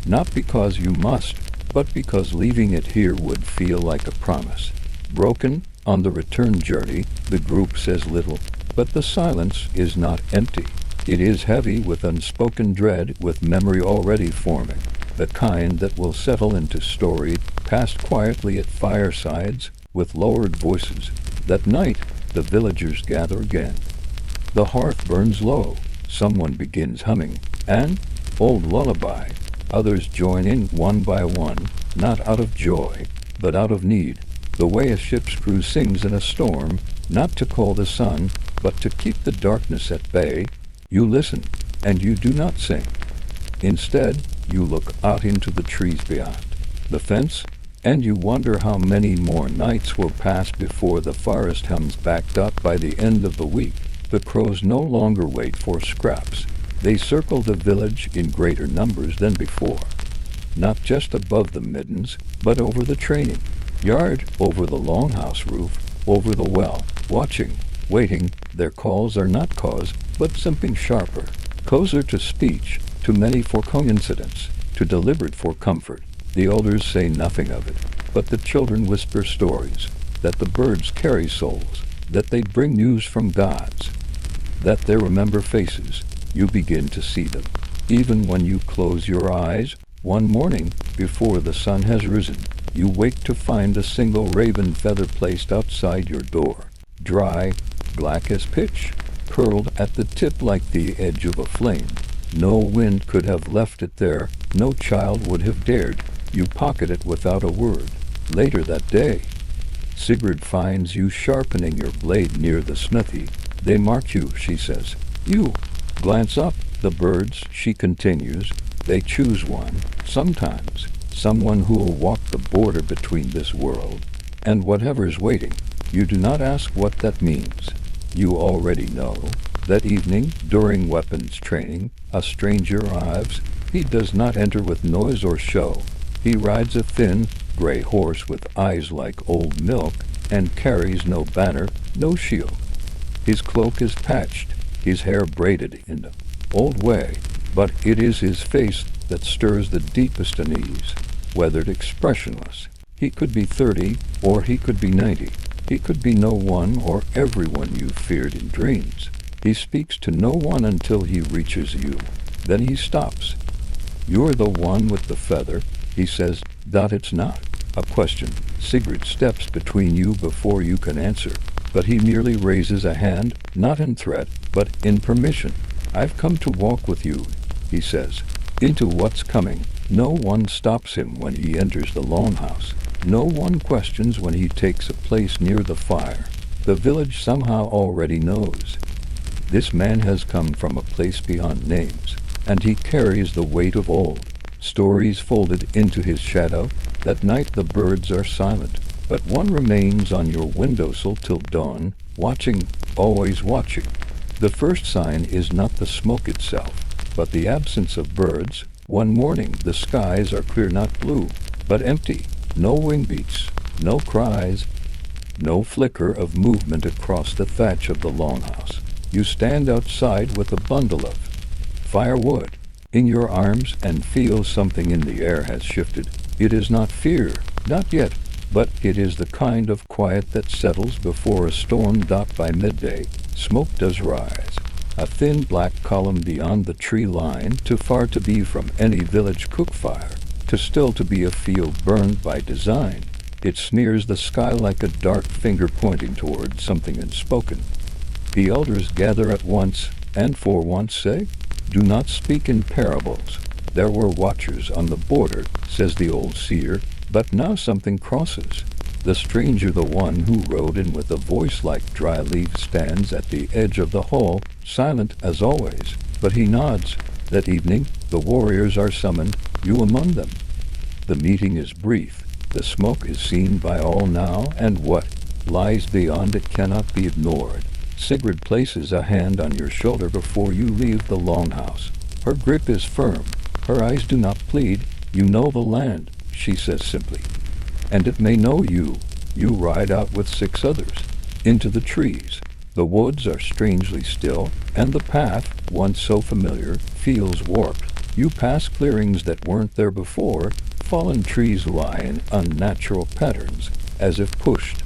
Not because you must, but because leaving it here would feel like a promise. Broken, on the return journey, the group says little, but the silence is not empty. It is heavy with unspoken dread, with memory already forming, the kind that will settle into story, passed quietly at firesides, with lowered voices. That night, the villagers gather again. The hearth burns low. Someone begins humming an old lullaby. Others join in one by one, not out of joy, but out of need. The way a ship's crew sings in a storm, not to call the sun, but to keep the darkness at bay. You listen, and you do not sing. Instead, you look out into the trees beyond the fence, and you wonder how many more nights will pass before the forest hums back up. By the end of the week, the crows no longer wait for scraps. They circle the village in greater numbers than before, not just above the middens, but over the training yard, over the longhouse roof, over the well, watching, waiting. Their calls are not cause, but something sharper, closer to speech, too many for coincidence, too deliberate for comfort. The elders say nothing of it, but the children whisper stories, that the birds carry souls, that they bring news from gods, that they remember faces. You begin to see them, even when you close your eyes. One morning, before the sun has risen, you wake to find a single raven feather placed outside your door, dry, black as pitch, curled at the tip like the edge of a flame. No wind could have left it there, no child would have dared. You pocket it without a word. Later that day, Sigrid finds you sharpening your blade near the smithy. They mark you, she says. You glance up. The birds, she continues, they choose one, sometimes, someone who will walk the border between this world and whatever's waiting. You do not ask what that means. You already know. That evening, during weapons training, a stranger arrives. He does not enter with noise or show. He rides a thin, gray horse with eyes like old milk and carries no banner, no shield. His cloak is patched, his hair braided in the old way, but it is his face that stirs the deepest unease, weathered, expressionless. He could be 30, or he could be 90. He could be no one or everyone you feared in dreams. He speaks to no one until he reaches you. Then he stops. You're the one with the feather, he says. It's not a question. Sigrid steps between you before you can answer, but he merely raises a hand, not in threat, but in permission. I've come to walk with you, he says, into what's coming. No one stops him when he enters the longhouse. No one questions when he takes a place near the fire. The village somehow already knows. This man has come from a place beyond names, and he carries the weight of old stories folded into his shadow. That night the birds are silent, but one remains on your windowsill till dawn, watching, always watching. The first sign is not the smoke itself, but the absence of birds. One morning the skies are clear, not blue, but empty. No wing beats, no cries, no flicker of movement across the thatch of the longhouse. You stand outside with a bundle of firewood in your arms and feel something in the air has shifted. It is not fear, not yet, but it is the kind of quiet that settles before a storm. By midday, smoke does rise, a thin black column beyond the tree line, too far to be from any village cook fire, too still to be a field burned by design. It smears the sky like a dark finger pointing toward something unspoken. The elders gather at once, and for once say, do not speak in parables. There were watchers on the border, says the old seer, but now something crosses. The stranger, the one who rode in with a voice like dry leaf, stands at the edge of the hall, silent as always, but he nods. That evening, the warriors are summoned, you among them. The meeting is brief. The smoke is seen by all now, and what lies beyond it cannot be ignored. Sigrid places a hand on your shoulder before you leave the longhouse. Her grip is firm. Her eyes do not plead. You know the land, she says simply, and it may know you. You ride out with 6 others into the trees. The woods are strangely still, and the path, once so familiar, feels warped. You pass clearings that weren't there before. Fallen trees lie in unnatural patterns, as if pushed,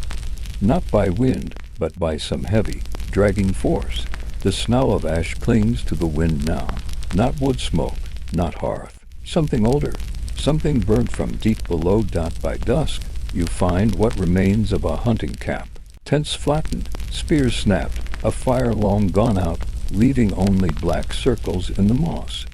not by wind, but by some heavy, dragging force. The smell of ash clings to the wind now. Not wood smoke, not hearth. Something older, something burnt from deep below. By dusk, you find what remains of a hunting cap. Tents flattened, spears snapped, a fire long gone out, leaving only black circles in the moss,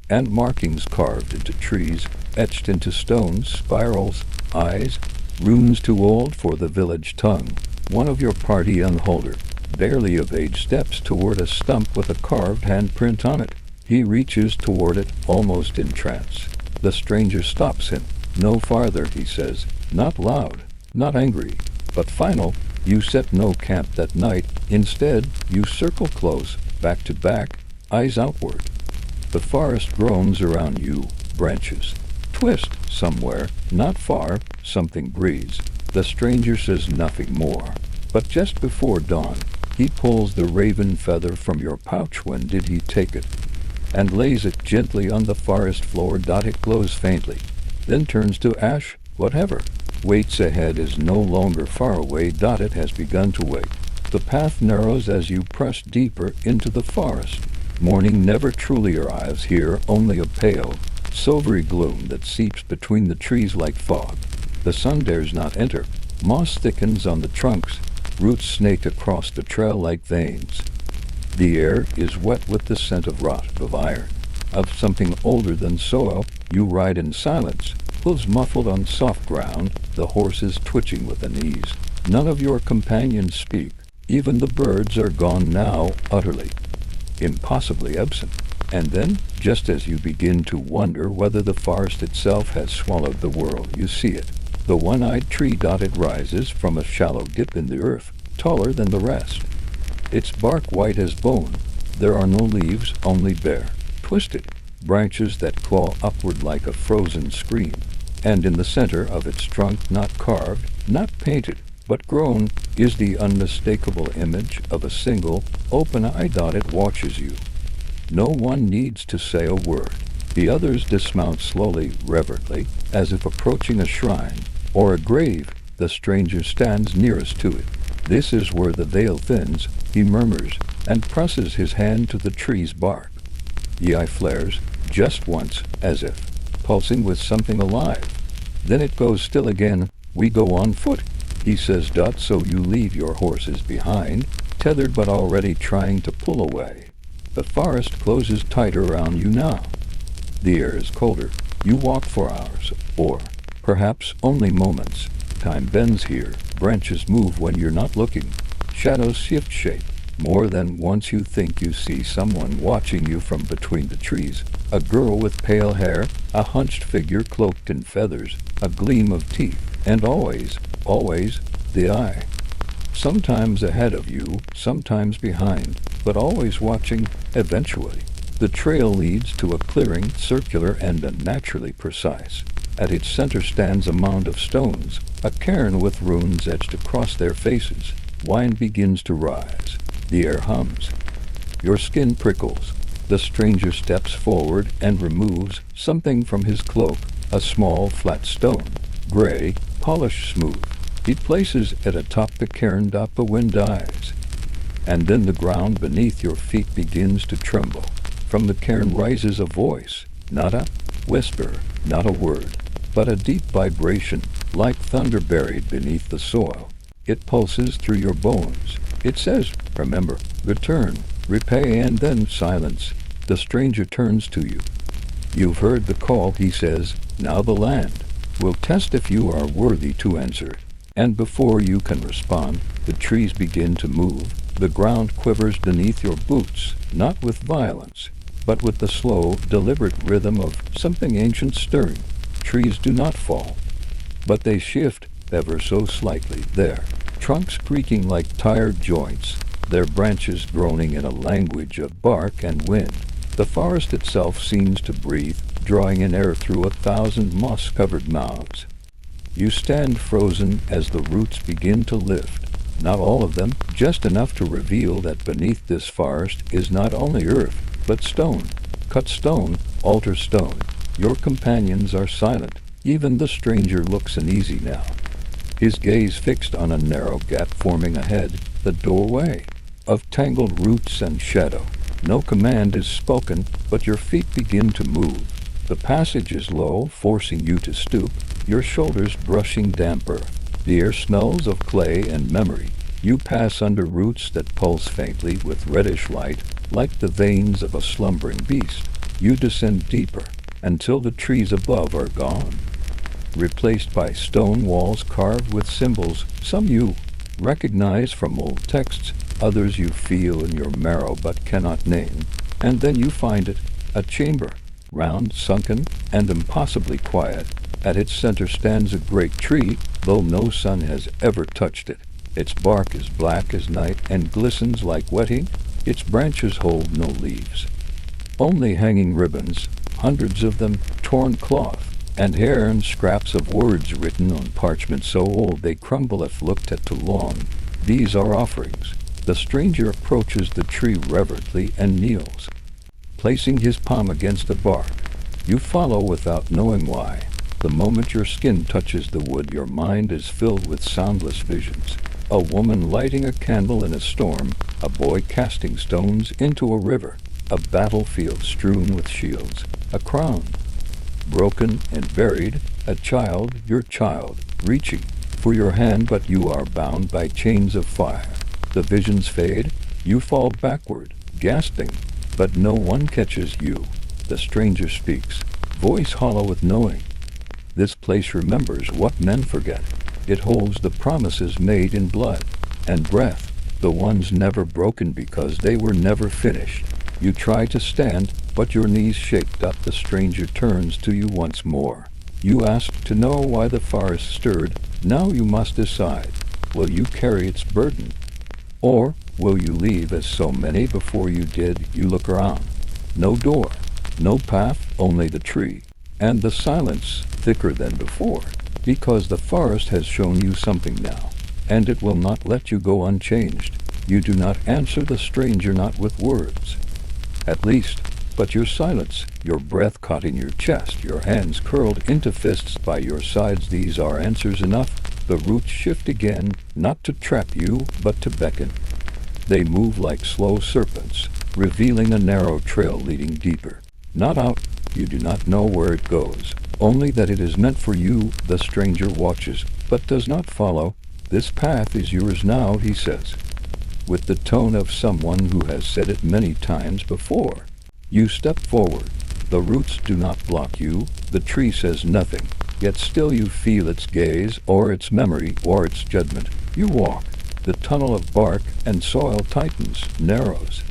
and markings carved into trees, etched into stones, spirals, eyes, runes too old for the village tongue. One of your party, unholder, barely of age, steps toward a stump with a carved handprint on it. He reaches toward it, almost in trance. The stranger stops him. "No farther," he says, not loud, not angry, but final. You set no camp that night. Instead, you circle close, back to back, eyes outward. The forest groans around you, branches twist somewhere, not far, something breathes. The stranger says nothing more. But just before dawn, he pulls the raven feather from your pouch. When did he take it? And lays it gently on the forest floor. It glows faintly, then turns to ash. Whatever waits ahead is no longer far away. It has begun to wait. The path narrows as you press deeper into the forest. Morning never truly arrives here, only a pale, silvery gloom that seeps between the trees like fog. The sun dares not enter. Moss thickens on the trunks. Roots snake across the trail like veins. The air is wet with the scent of rot, of iron, of something older than soil. You ride in silence, hooves muffled on soft ground, the horses twitching with unease. None of your companions speak. Even the birds are gone now, utterly, impossibly absent. And then, just as you begin to wonder whether the forest itself has swallowed the world, you see it. The one-eyed tree. It rises from a shallow dip in the earth, taller than the rest. Its bark white as bone. There are no leaves, only bare, twisted branches that claw upward like a frozen scream. And in the center of its trunk, not carved, not painted, but grown, is the unmistakable image of a single, open eye. It watches you. No one needs to say a word. The others dismount slowly, reverently, as if approaching a shrine or a grave. The stranger stands nearest to it. This is where the veil thins, he murmurs, and presses his hand to the tree's bark. The eye flares, just once, as if pulsing with something alive. Then it goes still again. "We go on foot," he says. "So you leave your horses behind, tethered but already trying to pull away." The forest closes tighter around you now. The air is colder. You walk for hours, or perhaps only moments. Time bends here. Branches move when you're not looking. Shadows shift shape. More than once you think you see someone watching you from between the trees. A girl with pale hair, a hunched figure cloaked in feathers, a gleam of teeth, and always, the eye. Sometimes ahead of you, sometimes behind, but always watching. Eventually, the trail leads to a clearing, circular and unnaturally precise. At its center stands a mound of stones, a cairn with runes etched across their faces. Wine begins to rise. The air hums. Your skin prickles. The stranger steps forward and removes something from his cloak, a small flat stone, gray, polished smooth. He places it atop the cairn. The wind dies, and then the ground beneath your feet begins to tremble. From the cairn rises a voice, not a whisper, not a word, but a deep vibration, like thunder buried beneath the soil. It pulses through your bones. It says, "Remember, return, repay," and then silence. The stranger turns to you. "You've heard the call," he says. "Now the land will test if you are worthy to answer it." And before you can respond, the trees begin to move. The ground quivers beneath your boots, not with violence, but with the slow, deliberate rhythm of something ancient stirring. Trees do not fall, but they shift ever so slightly, their trunks creaking like tired joints, their branches groaning in a language of bark and wind. The forest itself seems to breathe, drawing in air through 1,000 moss-covered mouths. You stand frozen as the roots begin to lift. Not all of them, just enough to reveal that beneath this forest is not only earth, but stone, cut stone, altar stone. Your companions are silent. Even the stranger looks uneasy now, his gaze fixed on a narrow gap forming ahead, the doorway of tangled roots and shadow. No command is spoken, but your feet begin to move. The passage is low, forcing you to stoop, your shoulders brushing damp earth. The air smells of clay and memory. You pass under roots that pulse faintly with reddish light, like the veins of a slumbering beast. You descend deeper, until the trees above are gone, replaced by stone walls carved with symbols, some you recognize from old texts, others you feel in your marrow but cannot name. And then you find it, a chamber, round, sunken, and impossibly quiet. At its center stands a great tree, though no sun has ever touched it. Its bark is black as night and glistens like wet ink. Its branches hold no leaves, only hanging ribbons, hundreds of them, torn cloth, and hair and scraps of words written on parchment so old they crumble if looked at too long. These are offerings. The stranger approaches the tree reverently and kneels, placing his palm against the bark. You follow without knowing why. The moment your skin touches the wood, your mind is filled with soundless visions. A woman lighting a candle in a storm, a boy casting stones into a river, a battlefield strewn with shields, a crown broken and buried, a child, your child, reaching for your hand, but you are bound by chains of fire. The visions fade, you fall backward, gasping, but no one catches you. The stranger speaks, voice hollow with knowing. This place remembers what men forget. It holds the promises made in blood and breath, the ones never broken because they were never finished. You try to stand, but your knees shake. The stranger turns to you once more. You ask to know why the forest stirred. Now you must decide. Will you carry its burden? Or will you leave as so many before you did? You look around. No door, no path, only the tree. And the silence, thicker than before, because the forest has shown you something now, and it will not let you go unchanged. You do not answer the stranger, not with words, at least, but your silence, your breath caught in your chest, your hands curled into fists by your sides. These are answers enough. The roots shift again, not to trap you, but to beckon. They move like slow serpents, revealing a narrow trail leading deeper. Not out, you do not know where it goes, only that it is meant for you. The stranger watches, but does not follow. This path is yours now, he says, with the tone of someone who has said it many times before. You step forward. The roots do not block you. The tree says nothing, yet still you feel its gaze, or its memory, or its judgment. You walk. The tunnel of bark and soil tightens, narrows,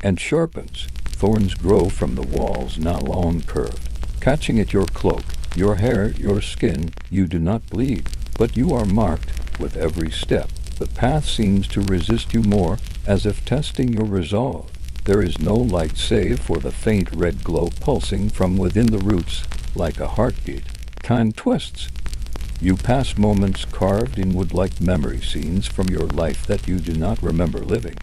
and sharpens. Thorns grow from the walls, now long curved, catching at your cloak, your hair, your skin. You do not bleed, but you are marked with every step. The path seems to resist you more, as if testing your resolve. There is no light save for the faint red glow pulsing from within the roots, like a heartbeat. Time twists. You pass moments carved in wood like memory scenes from your life that you do not remember living.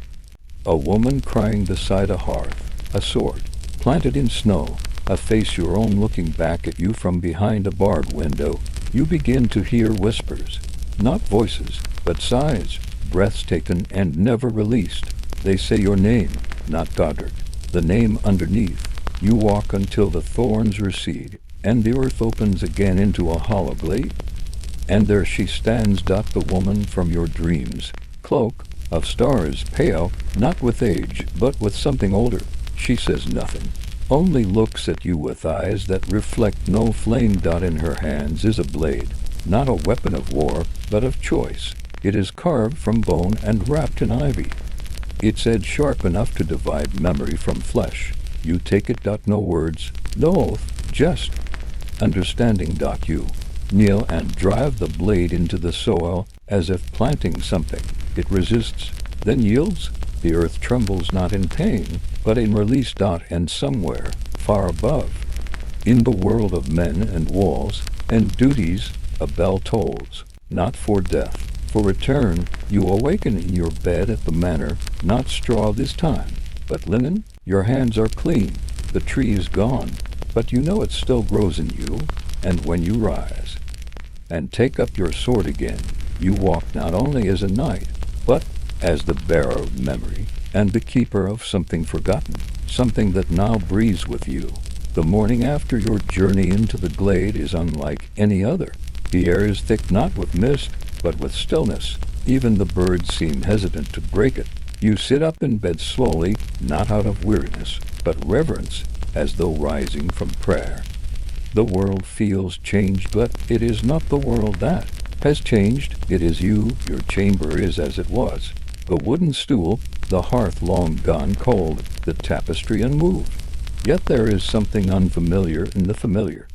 A woman crying beside a hearth, a sword planted in snow, a face your own looking back at you from behind a barred window. You begin to hear whispers, not voices, but sighs, breaths taken and never released. They say your name, not Goddard, the name underneath. You walk until the thorns recede, and the earth opens again into a hollow glade. And there she stands, the woman from your dreams, cloak of stars, pale, not with age, but with something older. She says nothing, only looks at you with eyes that reflect no flame. In her hands is a blade, not a weapon of war, but of choice. It is carved from bone and wrapped in ivy, its edge sharp enough to divide memory from flesh. You take it. No words, no oath, just understanding. You kneel and drive the blade into the soil, as if planting something. It resists, then yields. The earth trembles, not in pain, but in release. And somewhere, far above, in the world of men and walls and duties, a bell tolls, not for death, for return. You awaken in your bed at the manor, not straw this time, but linen. Your hands are clean. The tree is gone, but you know it still grows in you. And when you rise and take up your sword again, you walk not only as a knight, but as the bearer of memory and the keeper of something forgotten, something that now breathes with you. The morning after your journey into the glade is unlike any other. The air is thick, not with mist, but with stillness. Even the birds seem hesitant to break it. You sit up in bed slowly, not out of weariness, but reverence, as though rising from prayer. The world feels changed, but it is not the world that has changed. It is you. Your chamber is as it was. The wooden stool, the hearth long gone cold, the tapestry unmoved. Yet there is something unfamiliar in the familiar.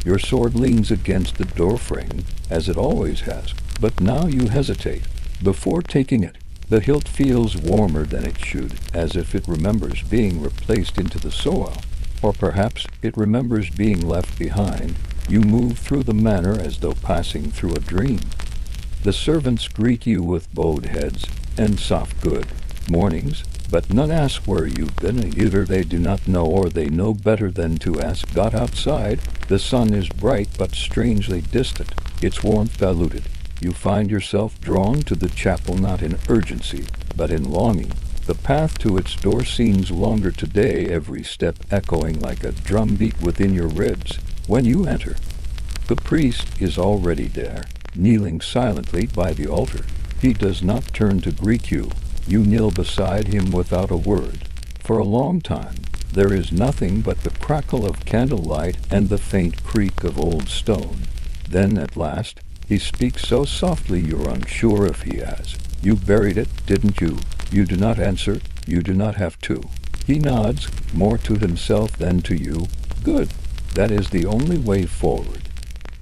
Your sword leans against the doorframe, as it always has, but now you hesitate. Before taking it, the hilt feels warmer than it should, as if it remembers being replaced into the soil. Or perhaps it remembers being left behind. You move through the manor as though passing through a dream. The servants greet you with bowed heads and soft good mornings, but none ask where you've been. Either they do not know or they know better than to ask. Got outside, the sun is bright but strangely distant, its warmth diluted. You find yourself drawn to the chapel not in urgency, but in longing. The path to its door seems longer today, every step echoing like a drumbeat within your ribs. When you enter, the priest is already there, kneeling silently by the altar. He does not turn to greet you. You kneel beside him without a word. For a long time, there is nothing but the crackle of candlelight and the faint creak of old stone. Then, at last, he speaks so softly you're unsure if he has. You buried it, didn't you? You do not answer. You do not have to. He nods, more to himself than to you. Good. That is the only way forward.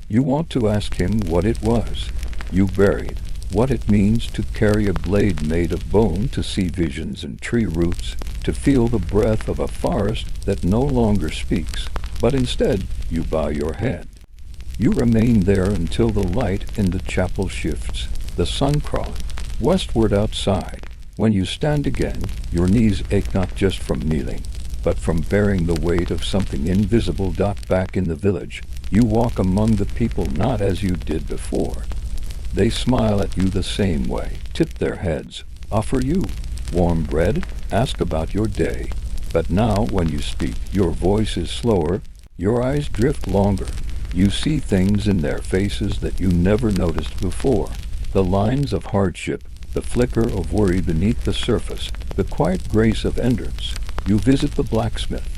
You want to ask him what it was you buried, what it means to carry a blade made of bone, to see visions in tree roots, to feel the breath of a forest that no longer speaks, but instead you bow your head. You remain there until the light in the chapel shifts, the sun crawling westward outside. When you stand again, your knees ache not just from kneeling, but from bearing the weight of something invisible. Back in the village, you walk among the people not as you did before. They smile at you the same way, tip their heads, offer you warm bread, ask about your day. But now when you speak, your voice is slower, your eyes drift longer. You see things in their faces that you never noticed before. The lines of hardship, the flicker of worry beneath the surface, the quiet grace of endurance. You visit the blacksmith,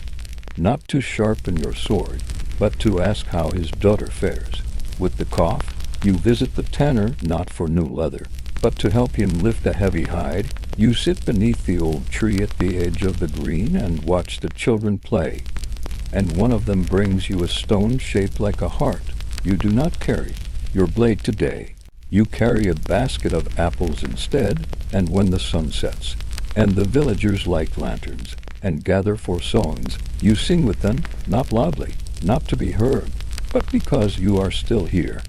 not to sharpen your sword, but to ask how his daughter fares. With the cough, you visit the tanner, not for new leather, but to help him lift a heavy hide. You sit beneath the old tree at the edge of the green and watch the children play. And one of them brings you a stone shaped like a heart. You do not carry your blade today. You carry a basket of apples instead, and when the sun sets, and the villagers light lanterns, and gather for songs, you sing with them, not loudly, not to be heard, but because you are still here.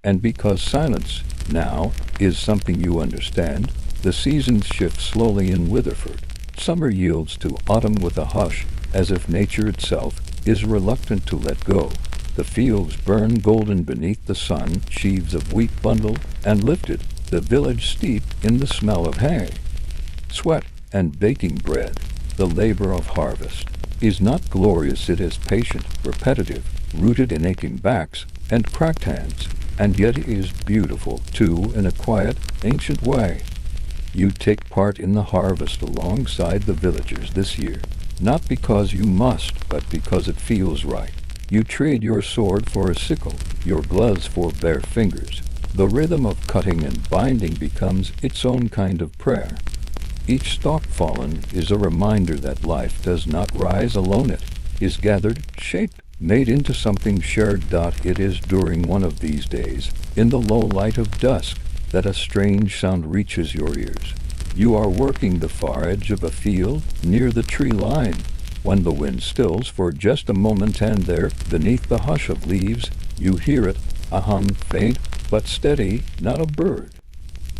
And because silence, now, is something you understand. The seasons shift slowly in Witherford. Summer yields to autumn with a hush, as if nature itself is reluctant to let go. The fields burn golden beneath the sun, sheaves of wheat bundled and lifted, the village steeped in the smell of hay, sweat, and baking bread. The labor of harvest is not glorious, it is patient, repetitive, rooted in aching backs and cracked hands, and yet it is beautiful, too, in a quiet, ancient way. You take part in the harvest alongside the villagers this year, not because you must, but because it feels right. You trade your sword for a sickle, your gloves for bare fingers. The rhythm of cutting and binding becomes its own kind of prayer. Each stalk fallen is a reminder that life does not rise alone. It is gathered, shaped, made into something shared. It is during one of these days, in the low light of dusk, that a strange sound reaches your ears. You are working the far edge of a field, near the tree line, when the wind stills for just a moment, and there, beneath the hush of leaves, you hear it, a hum, faint but steady, not a bird,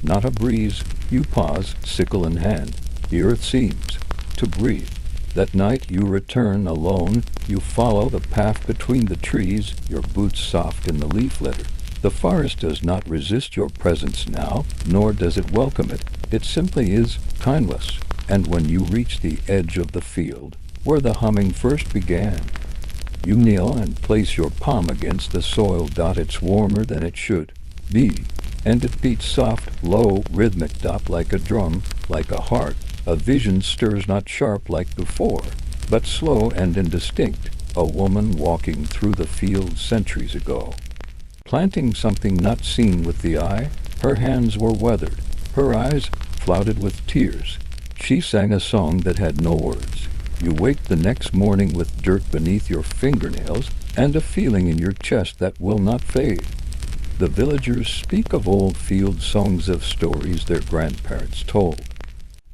not a breeze. You pause, sickle in hand. The earth seems to breathe. That night you return alone. You follow the path between the trees, your boots soft in the leaf litter. The forest does not resist your presence now, nor does it welcome it. It simply is kindless. And when you reach the edge of the field, where the humming first began, you kneel and place your palm against the soil. It's warmer than it should be. and it beats soft, low, rhythmic dot like a drum, like a heart. A vision stirs not sharp like before, but slow and indistinct, a woman walking through the field centuries ago. Planting something not seen with the eye, her hands were weathered, her eyes clouded with tears. She sang a song that had no words. You wake the next morning with dirt beneath your fingernails and a feeling in your chest that will not fade. The villagers speak of old field songs, of stories their grandparents told,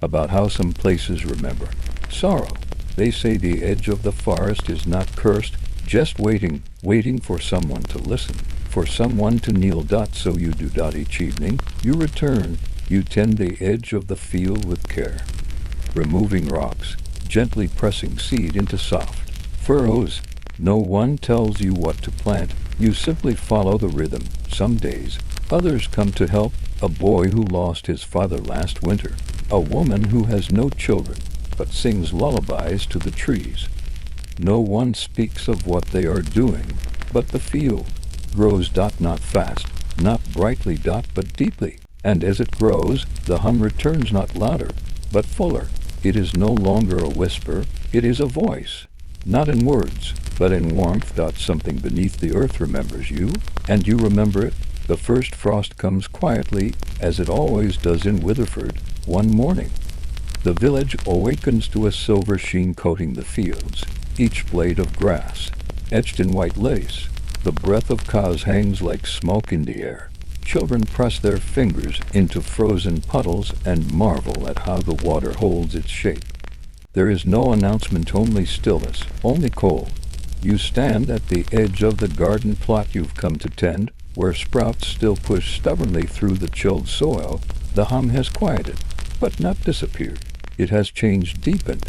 about how some places remember sorrow. They say the edge of the forest is not cursed, just waiting for someone to listen, for someone to kneel. So you do. Each evening you return, you tend the edge of the field with care, removing rocks, gently pressing seed into soft furrows. No one tells you what to plant, you simply follow the rhythm. Some days, others come to help, a boy who lost his father last winter, a woman who has no children, but sings lullabies to the trees. No one speaks of what they are doing, but the field grows. Not fast, not brightly. But deeply, and as it grows, the hum returns not louder, but fuller. It is no longer a whisper, it is a voice, not in words, but in warmth. Something beneath the earth remembers you, and you remember it. The first frost comes quietly, as it always does in Witherford, one morning. The village awakens to a silver sheen coating the fields, each blade of grass etched in white lace. The breath of cows hangs like smoke in the air. Children press their fingers into frozen puddles and marvel at how the water holds its shape. There is no announcement, only stillness, only cold. You stand at the edge of the garden plot you've come to tend, where sprouts still push stubbornly through the chilled soil. The hum has quieted, but not disappeared. It has changed, deepened.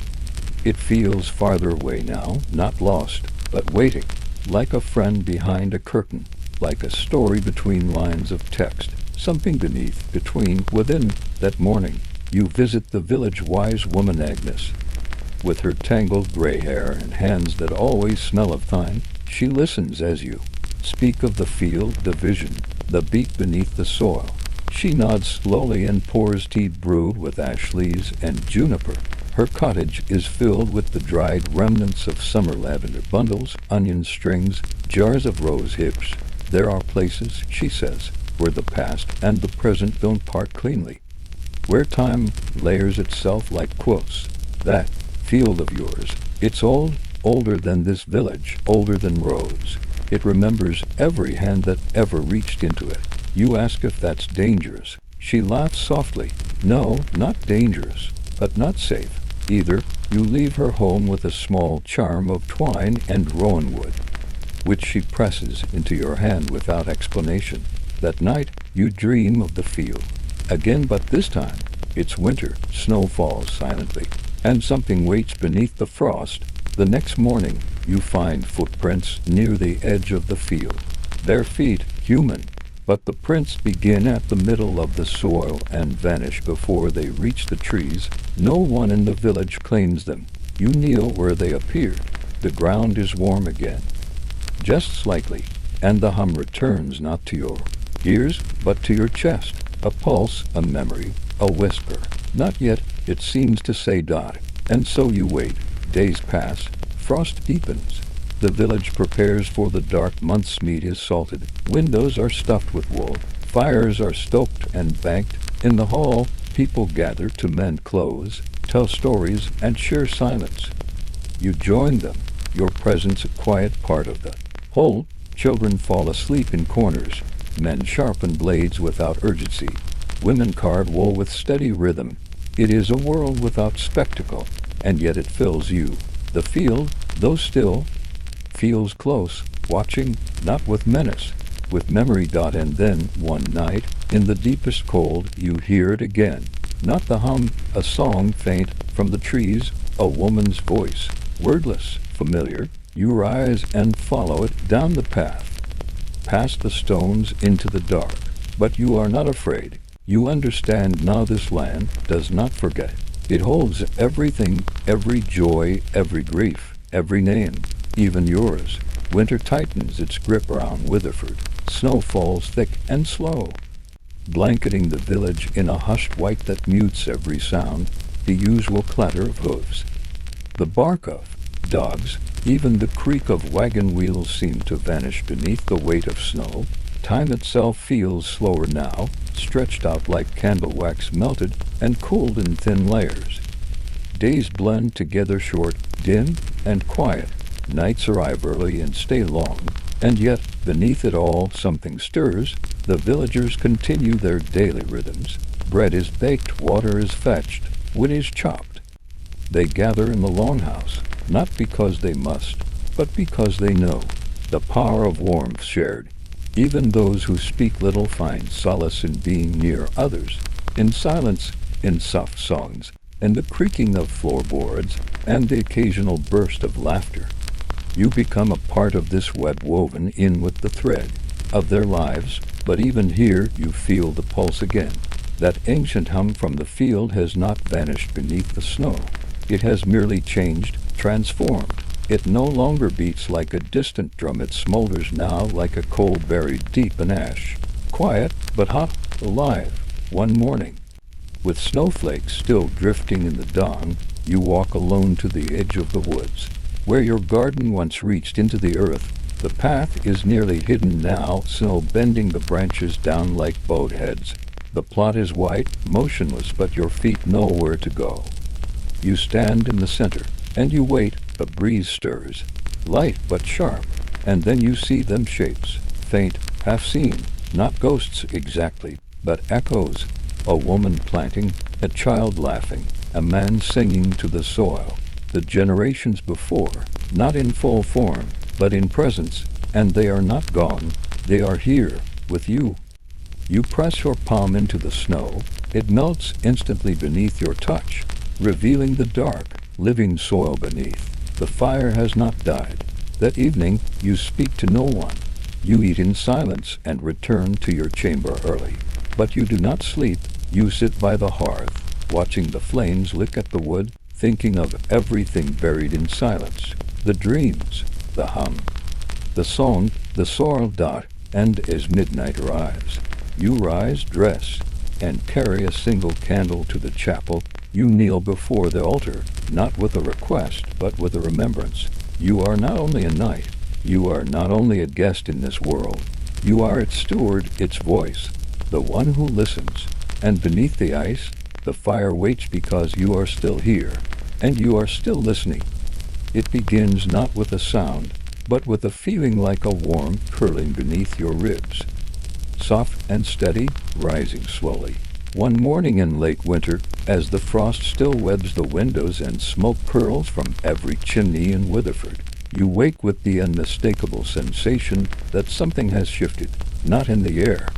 It feels farther away now, not lost, but waiting, like a friend behind a curtain, like a story between lines of text, something beneath, between, within. That morning, you visit the village wise woman Agnes. With her tangled gray hair and hands that always smell of thyme, she listens as you speak of the field, the vision, the beat beneath the soil. She nods slowly and pours tea brewed with ash leaves and juniper. Her cottage is filled with the dried remnants of summer lavender bundles, onion strings, jars of rose hips. There are places, she says, where the past and the present don't part cleanly, where time layers itself like quilts. That field of yours, it's old, older than this village, older than roads. It remembers every hand that ever reached into it. You ask if that's dangerous. She laughs softly. No, not dangerous, but not safe either. You leave her home with a small charm of twine and rowan wood, which she presses into your hand without explanation. That night, you dream of the field again, but this time, it's winter. Snow falls silently, and something waits beneath the frost. The next morning, you find footprints near the edge of the field. Their feet, human, but the prints begin at the middle of the soil and vanish before they reach the trees. No one in the village claims them. You kneel where they appeared. The ground is warm again, just slightly, and the hum returns not to your ears, but to your chest. A pulse, a memory, a whisper. Not yet, it seems to say. And so you wait. Days pass. Frost deepens. The village prepares for the dark months. Meat is salted. Windows are stuffed with wool. Fires are stoked and banked. In the hall, people gather to mend clothes, tell stories, and share silence. You join them, your presence a quiet part of the whole. Children fall asleep in corners. Men sharpen blades without urgency. Women card wool with steady rhythm. It is a world without spectacle, and yet it fills you. The field, though still, feels close, watching, not with menace, with memory. And then, one night, in the deepest cold, you hear it again. Not the hum, a song faint from the trees, a woman's voice, wordless, familiar. You rise and follow it down the path, past the stones into the dark. But you are not afraid. You understand now this land does not forget. It holds everything, every joy, every grief, every name, even yours. Winter tightens its grip around Witherford. Snow falls thick and slow. blanketing the village in a hushed white that mutes every sound, the usual clatter of hooves, the bark of dogs, even the creak of wagon wheels seem to vanish beneath the weight of snow. Time itself feels slower now, stretched out like candle wax melted and cooled in thin layers. Days blend together short, dim, and quiet. Nights arrive early and stay long, and yet, beneath it all, something stirs. The villagers continue their daily rhythms. Bread is baked, water is fetched, wood is chopped. They gather in the longhouse, not because they must, but because they know the power of warmth shared. Even those who speak little find solace in being near others, in silence, in soft songs, and the creaking of floorboards, and the occasional burst of laughter. You become a part of this web woven in with the thread of their lives, but even here you feel the pulse again. That ancient hum from the field has not vanished beneath the snow. It has merely changed, transformed. It no longer beats like a distant drum, it smolders now like a coal buried deep in ash. Quiet, but hot, alive. One morning, with snowflakes still drifting in the dawn, you walk alone to the edge of the woods, where your garden once reached into the earth. The path is nearly hidden now, snow bending the branches down like boat heads. The plot is white, motionless, but your feet know where to go. You stand in the center, and you wait. A breeze stirs, light but sharp, and then you see them shapes, faint, half-seen, not ghosts exactly, but echoes. A woman planting, a child laughing, a man singing to the soil. The generations before, not in full form, but in presence, and they are not gone, they are here, with you. You press your palm into the snow, it melts instantly beneath your touch, revealing the dark, living soil beneath. The fire has not died. That evening, you speak to no one. You eat in silence and return to your chamber early. But you do not sleep. You sit by the hearth, watching the flames lick at the wood, thinking of everything buried in silence. The dreams, the hum, the song, the sorrel dot, and as midnight arrives, you rise, dress, and carry a single candle to the chapel. You kneel before the altar, not with a request, but with a remembrance. You are not only a knight, you are not only a guest in this world, you are its steward, its voice, the one who listens. And beneath the ice, the fire waits because you are still here, and you are still listening. It begins not with a sound, but with a feeling like a warmth curling beneath your ribs. Soft and steady, rising slowly. One morning in late winter, as the frost still webs the windows and smoke curls from every chimney in Witherford, you wake with the unmistakable sensation that something has shifted, not in the air,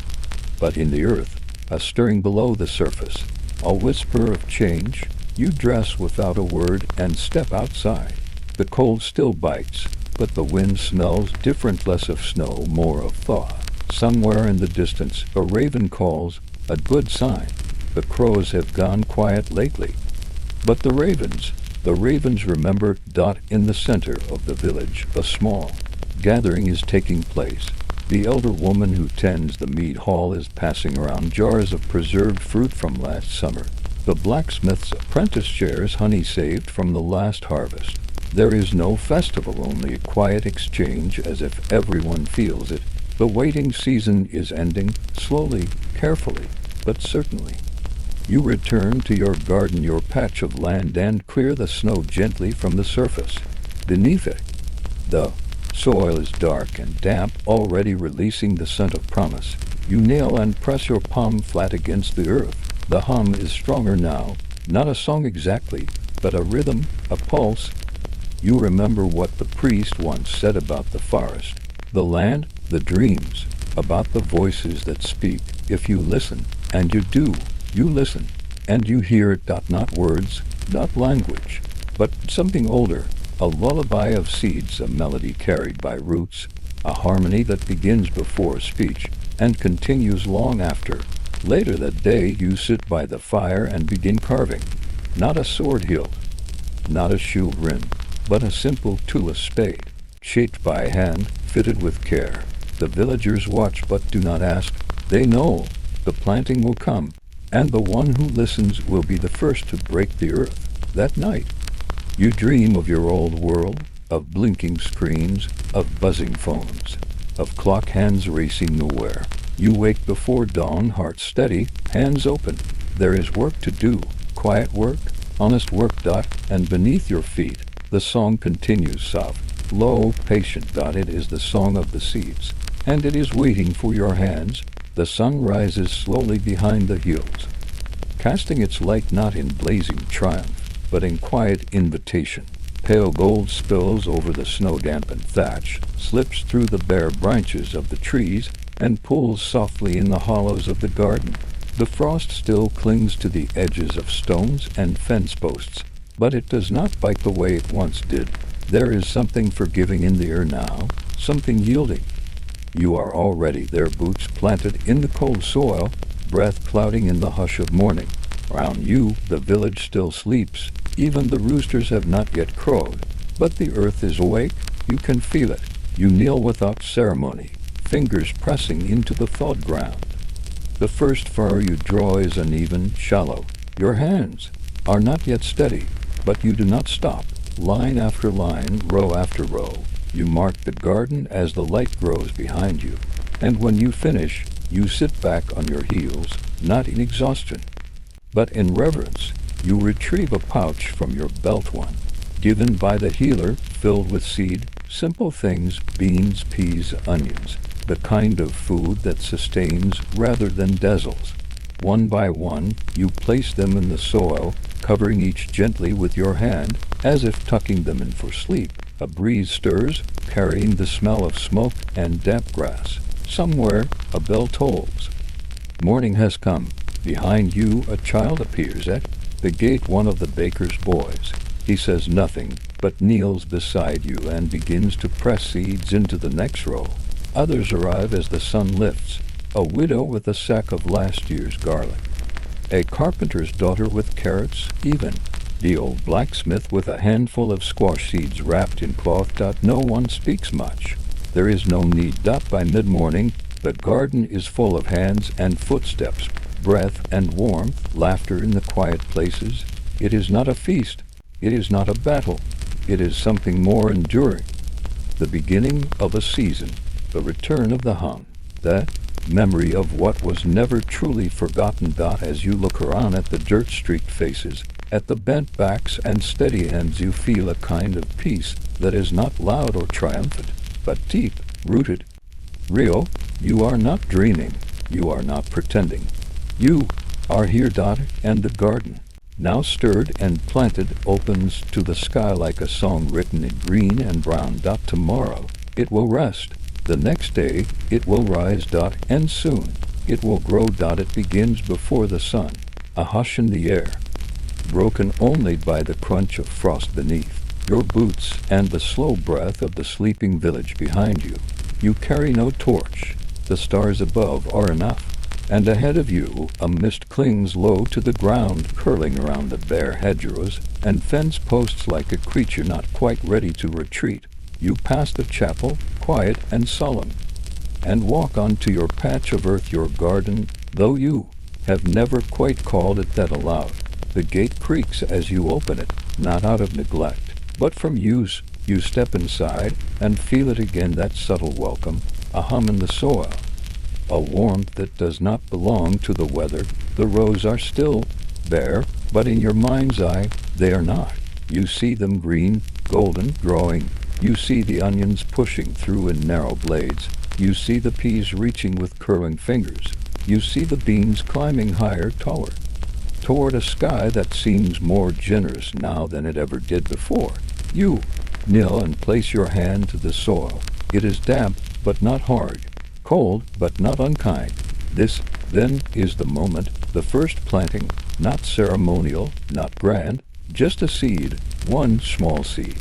but in the earth, a stirring below the surface, a whisper of change. You dress without a word and step outside. The cold still bites, but the wind smells different, less of snow, more of thaw. Somewhere in the distance, a raven calls, a good sign. The crows have gone quiet lately. But the ravens remember. In the center of the village, a small gathering is taking place. The elder woman who tends the mead hall is passing around jars of preserved fruit from last summer. The blacksmith's apprentice shares honey saved from the last harvest. There is no festival, only a quiet exchange, as if everyone feels it. The waiting season is ending, slowly, carefully, but certainly. You return to your garden, your patch of land, and clear the snow gently from the surface. Beneath it, the soil is dark and damp, already releasing the scent of promise. You kneel and press your palm flat against the earth. The hum is stronger now, not a song exactly, but a rhythm, a pulse. You remember what the priest once said about the forest, the land, the dreams, about the voices that speak. If you listen, and you do, you listen, and you hear it, not words, not language, but something older, a lullaby of seeds, a melody carried by roots, a harmony that begins before speech and continues long after. Later that day you sit by the fire and begin carving, not a sword hilt, not a shield rim, but a simple tool, a spade, shaped by hand, fitted with care. The villagers watch but do not ask. They know the planting will come, and the one who listens will be the first to break the earth that night. You dream of your old world, of blinking screens, of buzzing phones, of clock hands racing nowhere. You wake before dawn, heart steady, hands open. There is work to do, quiet work, honest work. And beneath your feet, the song continues soft, low, patient. It is the song of the seeds, and it is waiting for your hands. The sun rises slowly behind the hills, casting its light not in blazing triumph, but in quiet invitation. Pale gold spills over the snow-dampened thatch, slips through the bare branches of the trees, and pulls softly in the hollows of the garden. The frost still clings to the edges of stones and fence posts, but it does not bite the way it once did. There is something forgiving in the air now, something yielding. You are already there, boots planted in the cold soil, breath clouding in the hush of morning. Round you, the village still sleeps. Even the roosters have not yet crowed, but the earth is awake. You can feel it. You kneel without ceremony, fingers pressing into the thawed ground. The first furrow you draw is uneven, shallow. Your hands are not yet steady, but you do not stop. Line after line, row after row, you mark the garden as the light grows behind you. And when you finish, you sit back on your heels, not in exhaustion, but in reverence. You retrieve a pouch from your belt, one given by the healer, filled with seed, simple things, beans, peas, onions, the kind of food that sustains rather than dazzles. One by one, you place them in the soil, covering each gently with your hand, as if tucking them in for sleep. A breeze stirs, carrying the smell of smoke and damp grass. Somewhere, a bell tolls. Morning has come. Behind you, a child appears at the gate, one of the baker's boys. He says nothing, but kneels beside you and begins to press seeds into the next row. Others arrive as the sun lifts. A widow with a sack of last year's garlic. A carpenter's daughter with carrots, even. The old blacksmith with a handful of squash seeds wrapped in cloth. No one speaks much. There is no need. By mid-morning, the garden is full of hands and footsteps, breath and warmth, laughter in the quiet places. It is not a feast. It is not a battle. It is something more enduring. The beginning of a season. The return of the hum. The memory of what was never truly forgotten. As you look around at the dirt-streaked faces, at the bent backs and steady hands, you feel a kind of peace that is not loud or triumphant, but deep, rooted, real. You are not dreaming. You are not pretending. You are here. And the garden, now stirred and planted, opens to the sky like a song written in green and brown. Tomorrow, it will rest. The next day, it will rise. And soon, it will grow. It begins before the sun. A hush in the air, broken only by the crunch of frost beneath your boots and the slow breath of the sleeping village behind you. You carry no torch. The stars above are enough. And ahead of you, a mist clings low to the ground, curling around the bare hedgerows and fence posts like a creature not quite ready to retreat. You pass the chapel, quiet and solemn, and walk onto your patch of earth, your garden, though you have never quite called it that aloud. The gate creaks as you open it, not out of neglect, but from use. You step inside and feel it again, that subtle welcome, a hum in the soil, a warmth that does not belong to the weather. The rows are still bare, but in your mind's eye, they are not. You see them green, golden, growing. You see the onions pushing through in narrow blades. You see the peas reaching with curling fingers. You see the beans climbing higher, taller, toward a sky that seems more generous now than it ever did before. You kneel and place your hand to the soil. It is damp, but not hard. Cold, but not unkind. This, then, is the moment, the first planting, not ceremonial, not grand, just a seed, one small seed,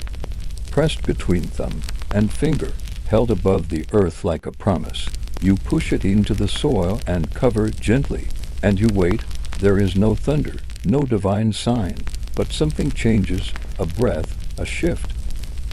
pressed between thumb and finger, held above the earth like a promise. You push it into the soil and cover it gently, and you wait. There is no thunder, no divine sign, but something changes, a breath, a shift,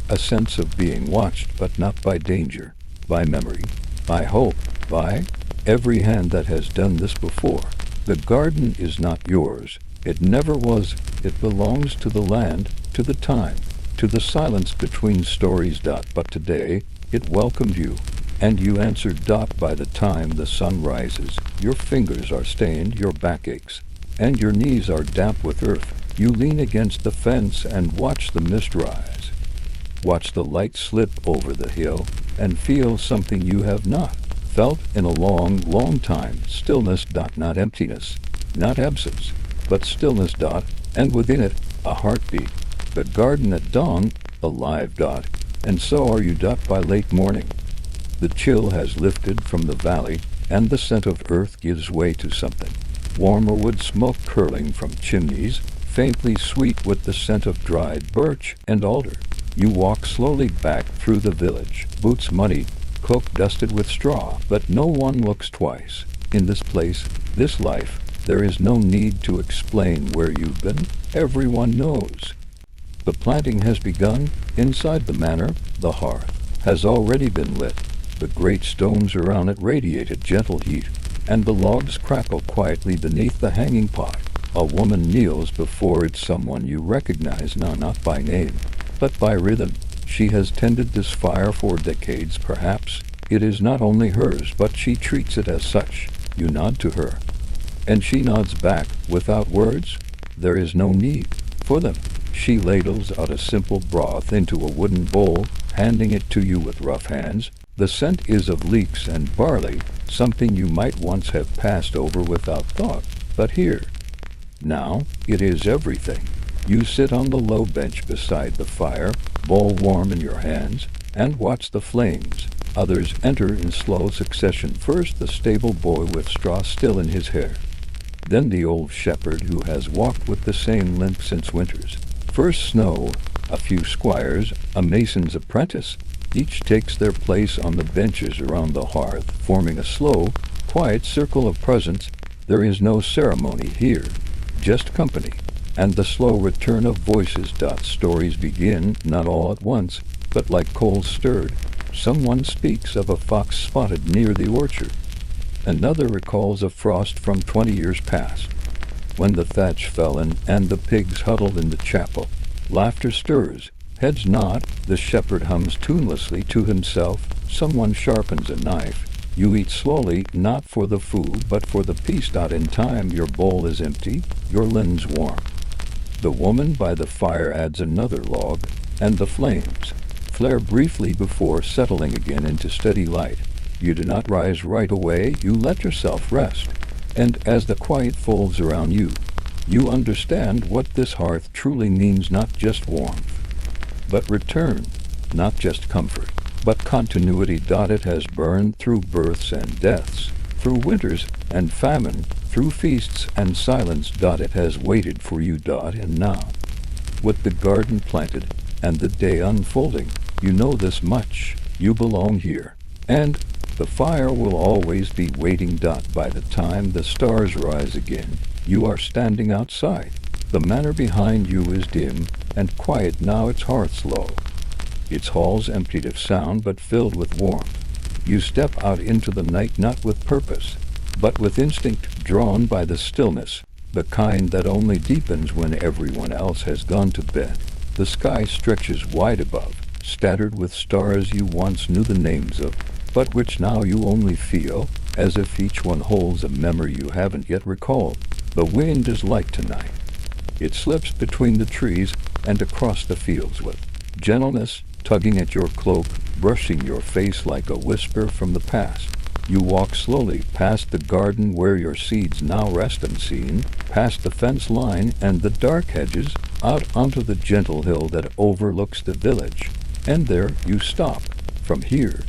a sense of being watched, but not by danger, by memory, by hope, by every hand that has done this before. The garden is not yours. It never was. It belongs to the land, to the time, to the silence between stories. But today, it welcomed you, and you answered. By the time the sun rises, your fingers are stained, your back aches, and your knees are damp with earth. You lean against the fence and watch the mist rise. Watch the light slip over the hill and feel something you have not felt in a long, long time. Stillness. Not emptiness, not absence, but stillness. And within it, a heartbeat. The garden at dawn, alive. And so are you. By late morning, the chill has lifted from the valley, and the scent of earth gives way to something warmer. Wood smoke curling from chimneys, faintly sweet with the scent of dried birch and alder. You walk slowly back through the village, boots muddy, cloak dusted with straw, but no one looks twice. In this place, this life, there is no need to explain where you've been. Everyone knows. The planting has begun. Inside the manor, the hearth has already been lit. The great stones around it radiated gentle heat, and the logs crackle quietly beneath the hanging pot. A woman kneels before it, someone you recognize, not by name, but by rhythm. She has tended this fire for decades, perhaps. It is not only hers, but she treats it as such. You nod to her, and she nods back without words. There is no need for them. She ladles out a simple broth into a wooden bowl, handing it to you with rough hands. The scent is of leeks and barley, something you might once have passed over without thought. But here, now, it is everything. You sit on the low bench beside the fire, bowl warm in your hands, and watch the flames. Others enter in slow succession. First the stable boy with straw still in his hair. Then the old shepherd who has walked with the same limp since winters. First snow, a few squires, a mason's apprentice. Each takes their place on the benches around the hearth, forming a slow, quiet circle of presence. There is no ceremony here, just company, and the slow return of voices. Stories begin, not all at once, but like coals stirred. Someone speaks of a fox spotted near the orchard. Another recalls a frost from 20 years past, when the thatch fell in and the pigs huddled in the chapel. Laughter stirs, heads nod, the shepherd hums tunelessly to himself. Someone sharpens a knife. You eat slowly, not for the food, but for the peace. In time, your bowl is empty, your linens warm. The woman by the fire adds another log, and the flames flare briefly before settling again into steady light. You do not rise right away, you let yourself rest. And as the quiet folds around you, you understand what this hearth truly means. Not just warmth, but return. Not just comfort, but continuity. It has burned through births and deaths, through winters and famine, through feasts and silence. It has waited for you. And now, with the garden planted and the day unfolding, you know this much: you belong here, and the fire will always be waiting. By the time the stars rise again, you are standing outside. The manor behind you is dim and quiet now, its hearths low, its halls emptied of sound but filled with warmth. You step out into the night, not with purpose, but with instinct, drawn by the stillness, the kind that only deepens when everyone else has gone to bed. The sky stretches wide above, scattered with stars you once knew the names of, but which now you only feel, as if each one holds a memory you haven't yet recalled. The wind is light tonight. It slips between the trees and across the fields with gentleness, tugging at your cloak, brushing your face like a whisper from the past. You walk slowly past the garden where your seeds now rest unseen, past the fence line and the dark hedges, out onto the gentle hill that overlooks the village. And there you stop. From here,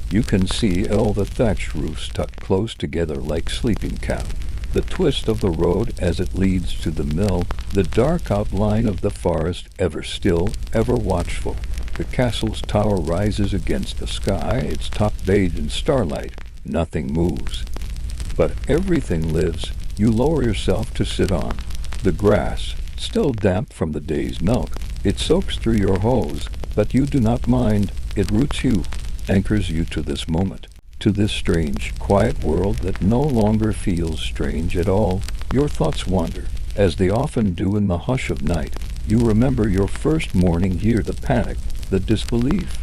you can see all the thatched roofs tucked close together like sleeping cattle. The twist of the road as it leads to the mill, the dark outline of the forest, ever still, ever watchful. The castle's tower rises against the sky, its top bathed in starlight. Nothing moves, but everything lives. You lower yourself to sit on the grass, still damp from the day's milk. It soaks through your hose, but you do not mind. It roots you, anchors you to this moment. to this strange, quiet world that no longer feels strange at all. Your thoughts wander, as they often do in the hush of night. You remember your first morning here, the panic, the disbelief,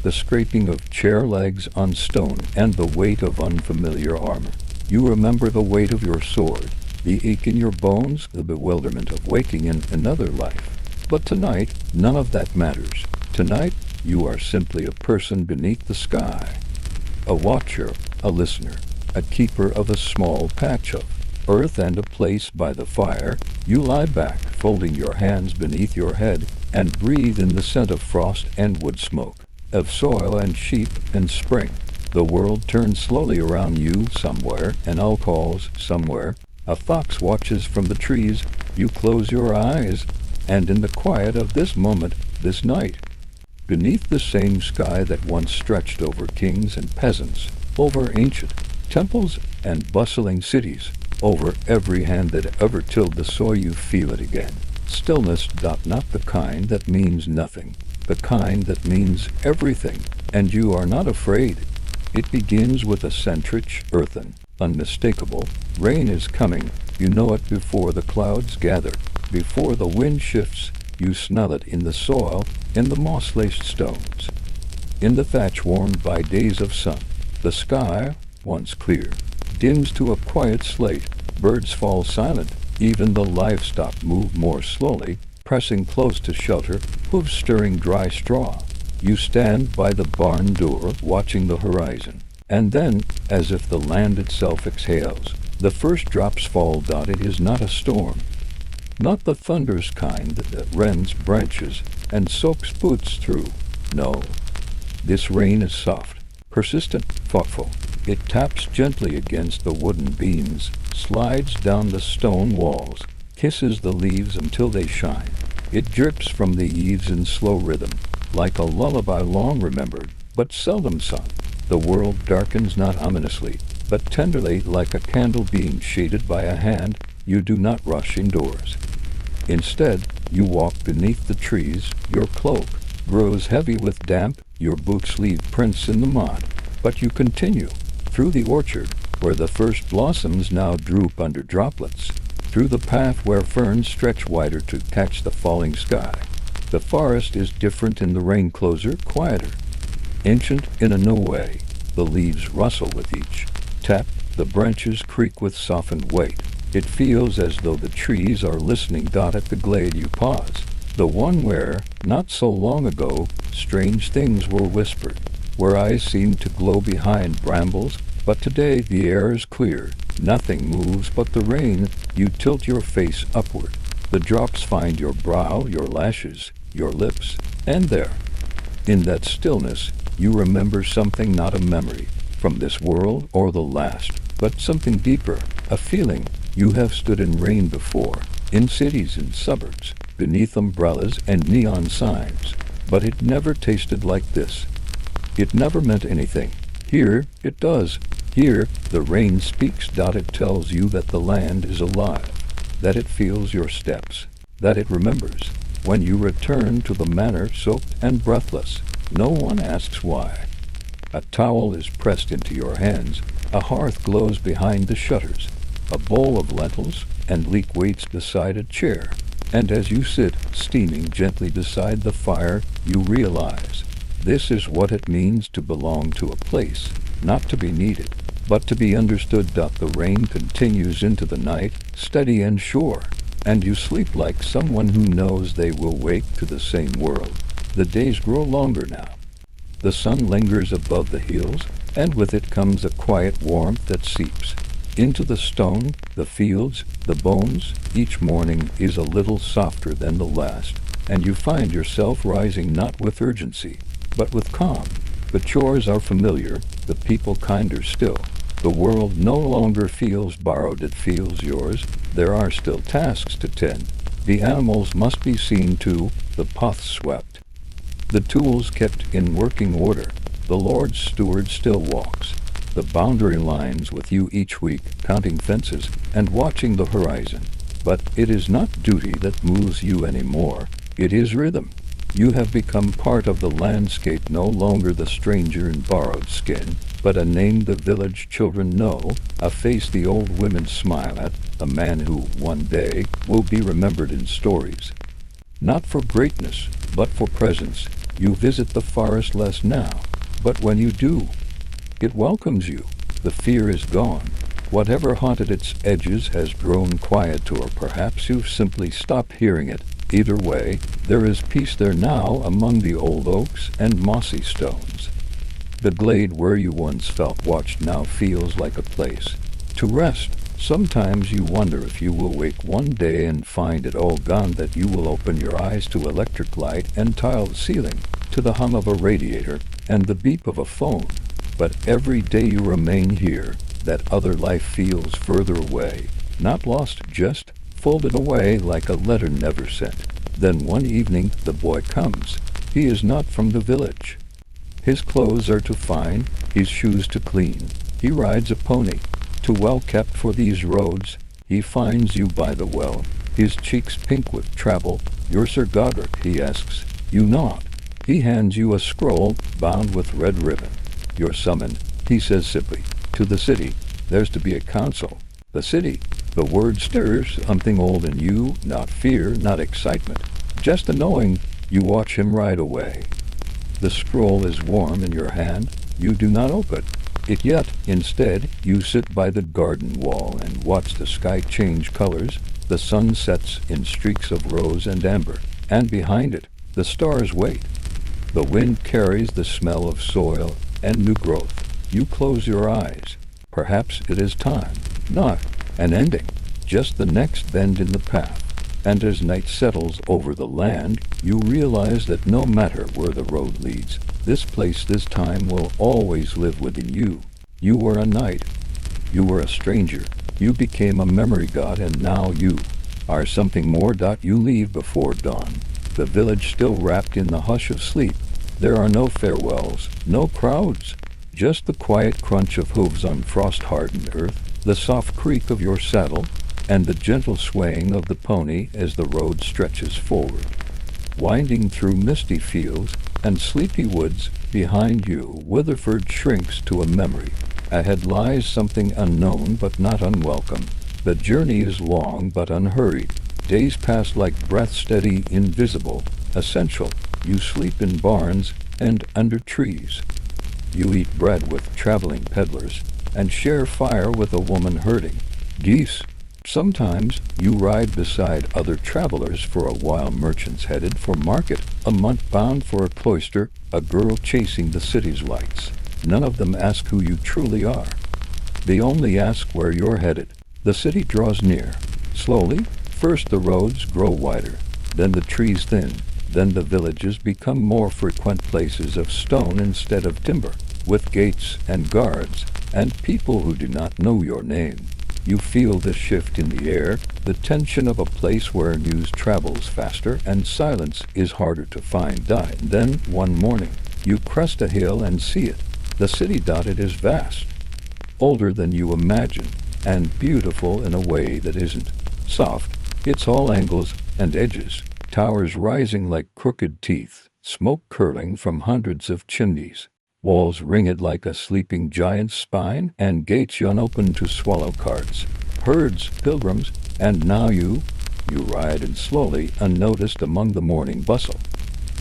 the scraping of chair legs on stone, and the weight of unfamiliar armor. You remember the weight of your sword, the ache in your bones, the bewilderment of waking in another life. But tonight, none of that matters. Tonight, you are simply a person beneath the sky. A watcher, a listener, a keeper of a small patch of earth and a place by the fire. You lie back, folding your hands beneath your head, and breathe in the scent of frost and wood smoke, of soil and sheep and spring. The world turns slowly around you somewhere, an owl calls somewhere, a fox watches from the trees. You close your eyes, and in the quiet of this moment, this night, beneath the same sky that once stretched over kings and peasants, over ancient temples and bustling cities, over every hand that ever tilled the soil, you feel it again. Stillness, not the kind that means nothing, the kind that means everything, and you are not afraid. It begins with a scent rich, earthen, unmistakable. Rain is coming. You know it before the clouds gather, before the wind shifts. You smell it in the soil, in the moss-laced stones, in the thatch warmed by days of sun. The sky, once clear, dims to a quiet slate. Birds fall silent. Even the livestock move more slowly, pressing close to shelter, hooves stirring dry straw. You stand by the barn door, watching the horizon. And then, as if the land itself exhales, the first drops fall. It is not a storm. Not the thunderous kind that rends branches and soaks boots through. No. This rain is soft, persistent, thoughtful. It taps gently against the wooden beams, slides down the stone walls, kisses the leaves until they shine. It drips from the eaves in slow rhythm, like a lullaby long remembered, but seldom sung. The world darkens not ominously, but tenderly, like a candle being shaded by a hand. You do not rush indoors. Instead, you walk beneath the trees. Your cloak grows heavy with damp, your boots leave prints in the mud, but you continue. Through the orchard, where the first blossoms now droop under droplets, through the path where ferns stretch wider to catch the falling sky. The forest is different in the rain, closer, quieter, ancient in a new way. The leaves rustle with each tap, the branches creak with softened weight. It feels as though the trees are listening. At the glade you pause, the one where, not so long ago, strange things were whispered, where eyes seemed to glow behind brambles, but today the air is clear. Nothing moves but the rain. You tilt your face upward. The drops find your brow, your lashes, your lips, and there, in that stillness, you remember something, not a memory from this world or the last, but something deeper, a feeling. You have stood in rain before, in cities and suburbs, beneath umbrellas and neon signs, but it never tasted like this. It never meant anything. Here, it does. Here, the rain speaks. It tells you that the land is alive, that it feels your steps, that it remembers. When you return to the manor, soaked and breathless, no one asks why. A towel is pressed into your hands, a hearth glows behind the shutters, a bowl of lentils and leek waits beside a chair, and as you sit, steaming gently beside the fire, you realize this is what it means to belong to a place, not to be needed, but to be understood. The rain continues into the night, steady and sure, and you sleep like someone who knows they will wake to the same world. The days grow longer now. The sun lingers above the hills, and with it comes a quiet warmth that seeps into the stone, the fields, the bones. Each morning is a little softer than the last, and you find yourself rising not with urgency, but with calm. The chores are familiar, the people kinder still. The world no longer feels borrowed, it feels yours. There are still tasks to tend. The animals must be seen to, the paths swept, the tools kept in working order. The Lord's steward still walks the boundary lines with you each week, counting fences and watching the horizon. But it is not duty that moves you anymore. It is rhythm. You have become part of the landscape, no longer the stranger in borrowed skin. but a name the village children know, a face the old women smile at, a man who, one day, will be remembered in stories. Not for greatness, but for presence, you visit the forest less now, but when you do, it welcomes you. The fear is gone. Whatever haunted its edges has grown quiet, or perhaps you've simply stopped hearing it. Either way, there is peace there now among the old oaks and mossy stones. The glade where you once felt watched now feels like a place to rest. Sometimes you wonder if you will wake one day and find it all gone, that you will open your eyes to electric light and tiled ceiling, to the hum of a radiator and the beep of a phone. But every day you remain here, that other life feels further away, not lost, just folded away like a letter never sent. Then one evening the boy comes. He is not from the village. His clothes are too fine, his shoes too clean. He rides a pony, too well kept for these roads. He finds you by the well, his cheeks pink with travel. "You're Sir Godric," he asks. You nod. He hands you a scroll bound with red ribbon. "You're summoned," he says simply, "to the city. There's to be a council." The city. The word stirs something old in you, not fear, not excitement, just a knowing. You watch him ride away. The scroll is warm in your hand. You do not open it yet. Instead, you sit by the garden wall and watch the sky change colors. The sun sets in streaks of rose and amber, and behind it, the stars wait. The wind carries the smell of soil and new growth. You close your eyes. Perhaps it is time. Not an ending, just the next bend in the path. And as night settles over the land, you realize that no matter where the road leads, this place, this time, will always live within you. You were a knight. You were a stranger. You became a memory god, and now you are something more. You leave before dawn. The village still wrapped in the hush of sleep. There are no farewells, no crowds, just the quiet crunch of hooves on frost-hardened earth, the soft creak of your saddle, and the gentle swaying of the pony as the road stretches forward. Winding through misty fields and sleepy woods, behind you, Witherford shrinks to a memory. Ahead lies something unknown but not unwelcome. The journey is long but unhurried. Days pass like breath, steady, invisible, essential. You sleep in barns and under trees. You eat bread with traveling peddlers and share fire with a woman herding geese. Sometimes you ride beside other travelers for a while, merchants headed for market, a monk bound for a cloister, a girl chasing the city's lights. None of them ask who you truly are. They only ask where you're headed. The city draws near. Slowly, first the roads grow wider, then the trees thin, then the villages become more frequent places of stone instead of timber, with gates and guards, and people who do not know your name. You feel the shift in the air, the tension of a place where news travels faster and silence is harder to find. Then, one morning, you crest a hill and see it. The city. It is vast, older than you imagine, and beautiful in a way that isn't. Soft, it's all angles and edges, towers rising like crooked teeth, smoke curling from hundreds of chimneys. Walls ringed like a sleeping giant's spine, and gates unopened to swallow carts, herds, pilgrims, and now you ride in slowly, unnoticed among the morning bustle.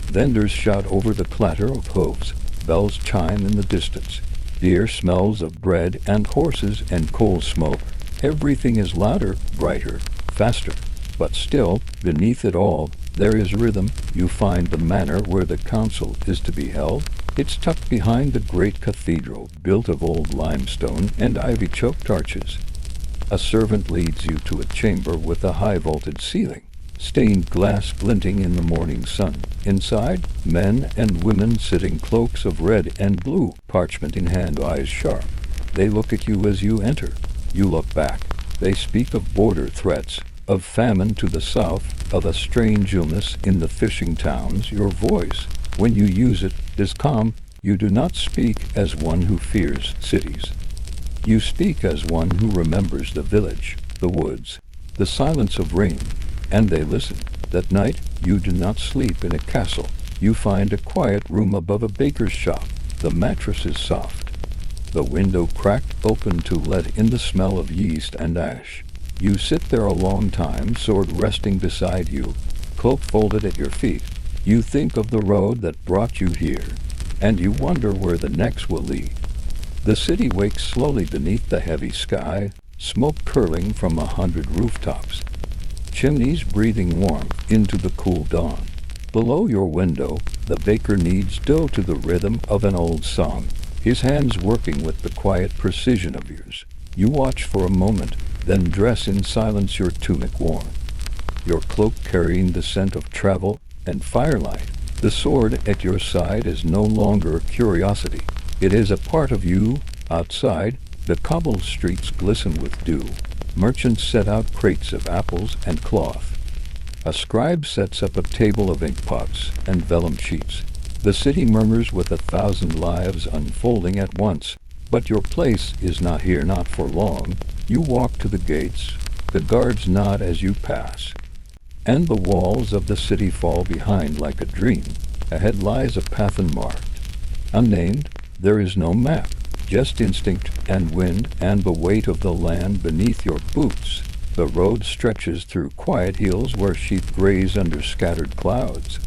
Vendors shout over the clatter of hooves, bells chime in the distance, dear smells of bread and horses and coal smoke. Everything is louder, brighter, faster, but still, beneath it all, there is rhythm. You find the manor where the council is to be held. It's tucked behind the great cathedral, built of old limestone and ivy-choked arches. A servant leads you to a chamber with a high-vaulted ceiling, stained glass glinting in the morning sun. Inside, men and women sit in cloaks of red and blue, parchment in hand, eyes sharp. They look at you as you enter. You look back. They speak of border threats, of famine to the south, of a strange illness in the fishing towns. Your voice, when you use it, is calm. You do not speak as one who fears cities. You speak as one who remembers the village, the woods, the silence of rain, and they listen. That night, you do not sleep in a castle. You find a quiet room above a baker's shop. The mattress is soft. the window cracked open to let in the smell of yeast and ash. You sit there a long time, sword resting beside you, cloak folded at your feet. You think of the road that brought you here, and you wonder where the next will lead. The city wakes slowly beneath the heavy sky, smoke curling from 100 rooftops, chimneys breathing warmth into the cool dawn. Below your window, the baker kneads dough to the rhythm of an old song, his hands working with the quiet precision of yours. You watch for a moment, then dress in silence, your tunic worn, your cloak carrying the scent of travel and firelight. The sword at your side is no longer a curiosity. It is a part of you. Outside, the cobbled streets glisten with dew. Merchants set out crates of apples and cloth. A scribe sets up a table of ink pots and vellum sheets. The city murmurs with 1,000 lives unfolding at once. But your place is not here, not for long. You walk to the gates. The guards nod as you pass, and the walls of the city fall behind like a dream. Ahead lies a path unmarked, unnamed. There is no map, just instinct and wind and the weight of the land beneath your boots. The road stretches through quiet hills where sheep graze under scattered clouds,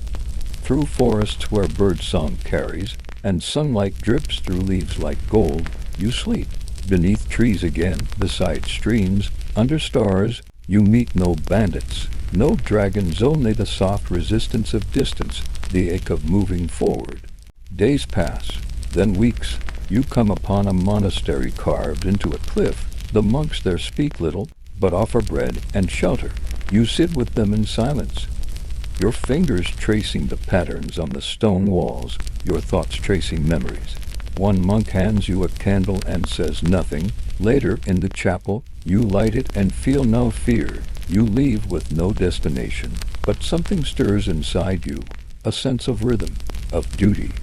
through forests where birdsong carries, and sunlight drips through leaves like gold. You sleep beneath trees again, beside streams, under stars. You meet no bandits, no dragons, only the soft resistance of distance, the ache of moving forward. Days pass, then weeks. You come upon a monastery carved into a cliff. The monks there speak little, but offer bread and shelter. You sit with them in silence, your fingers tracing the patterns on the stone walls, your thoughts tracing memories. One monk hands you a candle and says nothing. Later, in the chapel, you light it and feel no fear. You leave with no destination, but something stirs inside you, a sense of rhythm, of duty.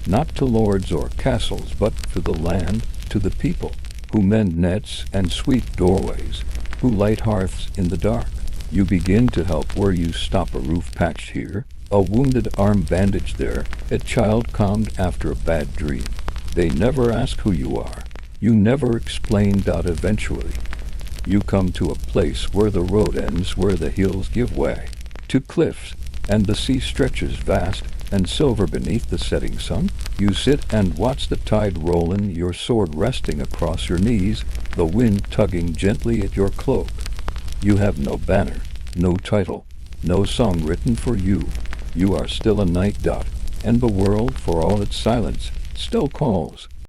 Not to lords or castles, but to the land, to the people, who mend nets and sweep doorways, who light hearths in the dark. You begin to help where you stop, a roof patched here, a wounded arm bandaged there, a child calmed after a bad dream. They never ask who you are. You never explain. Eventually, you come to a place where the road ends, where the hills give way to cliffs, and the sea stretches vast and silver beneath the setting sun. You sit and watch the tide roll in, your sword resting across your knees, the wind tugging gently at your cloak. You have no banner, no title, no song written for you. You are still a night. And the world, for all its silence, still calls.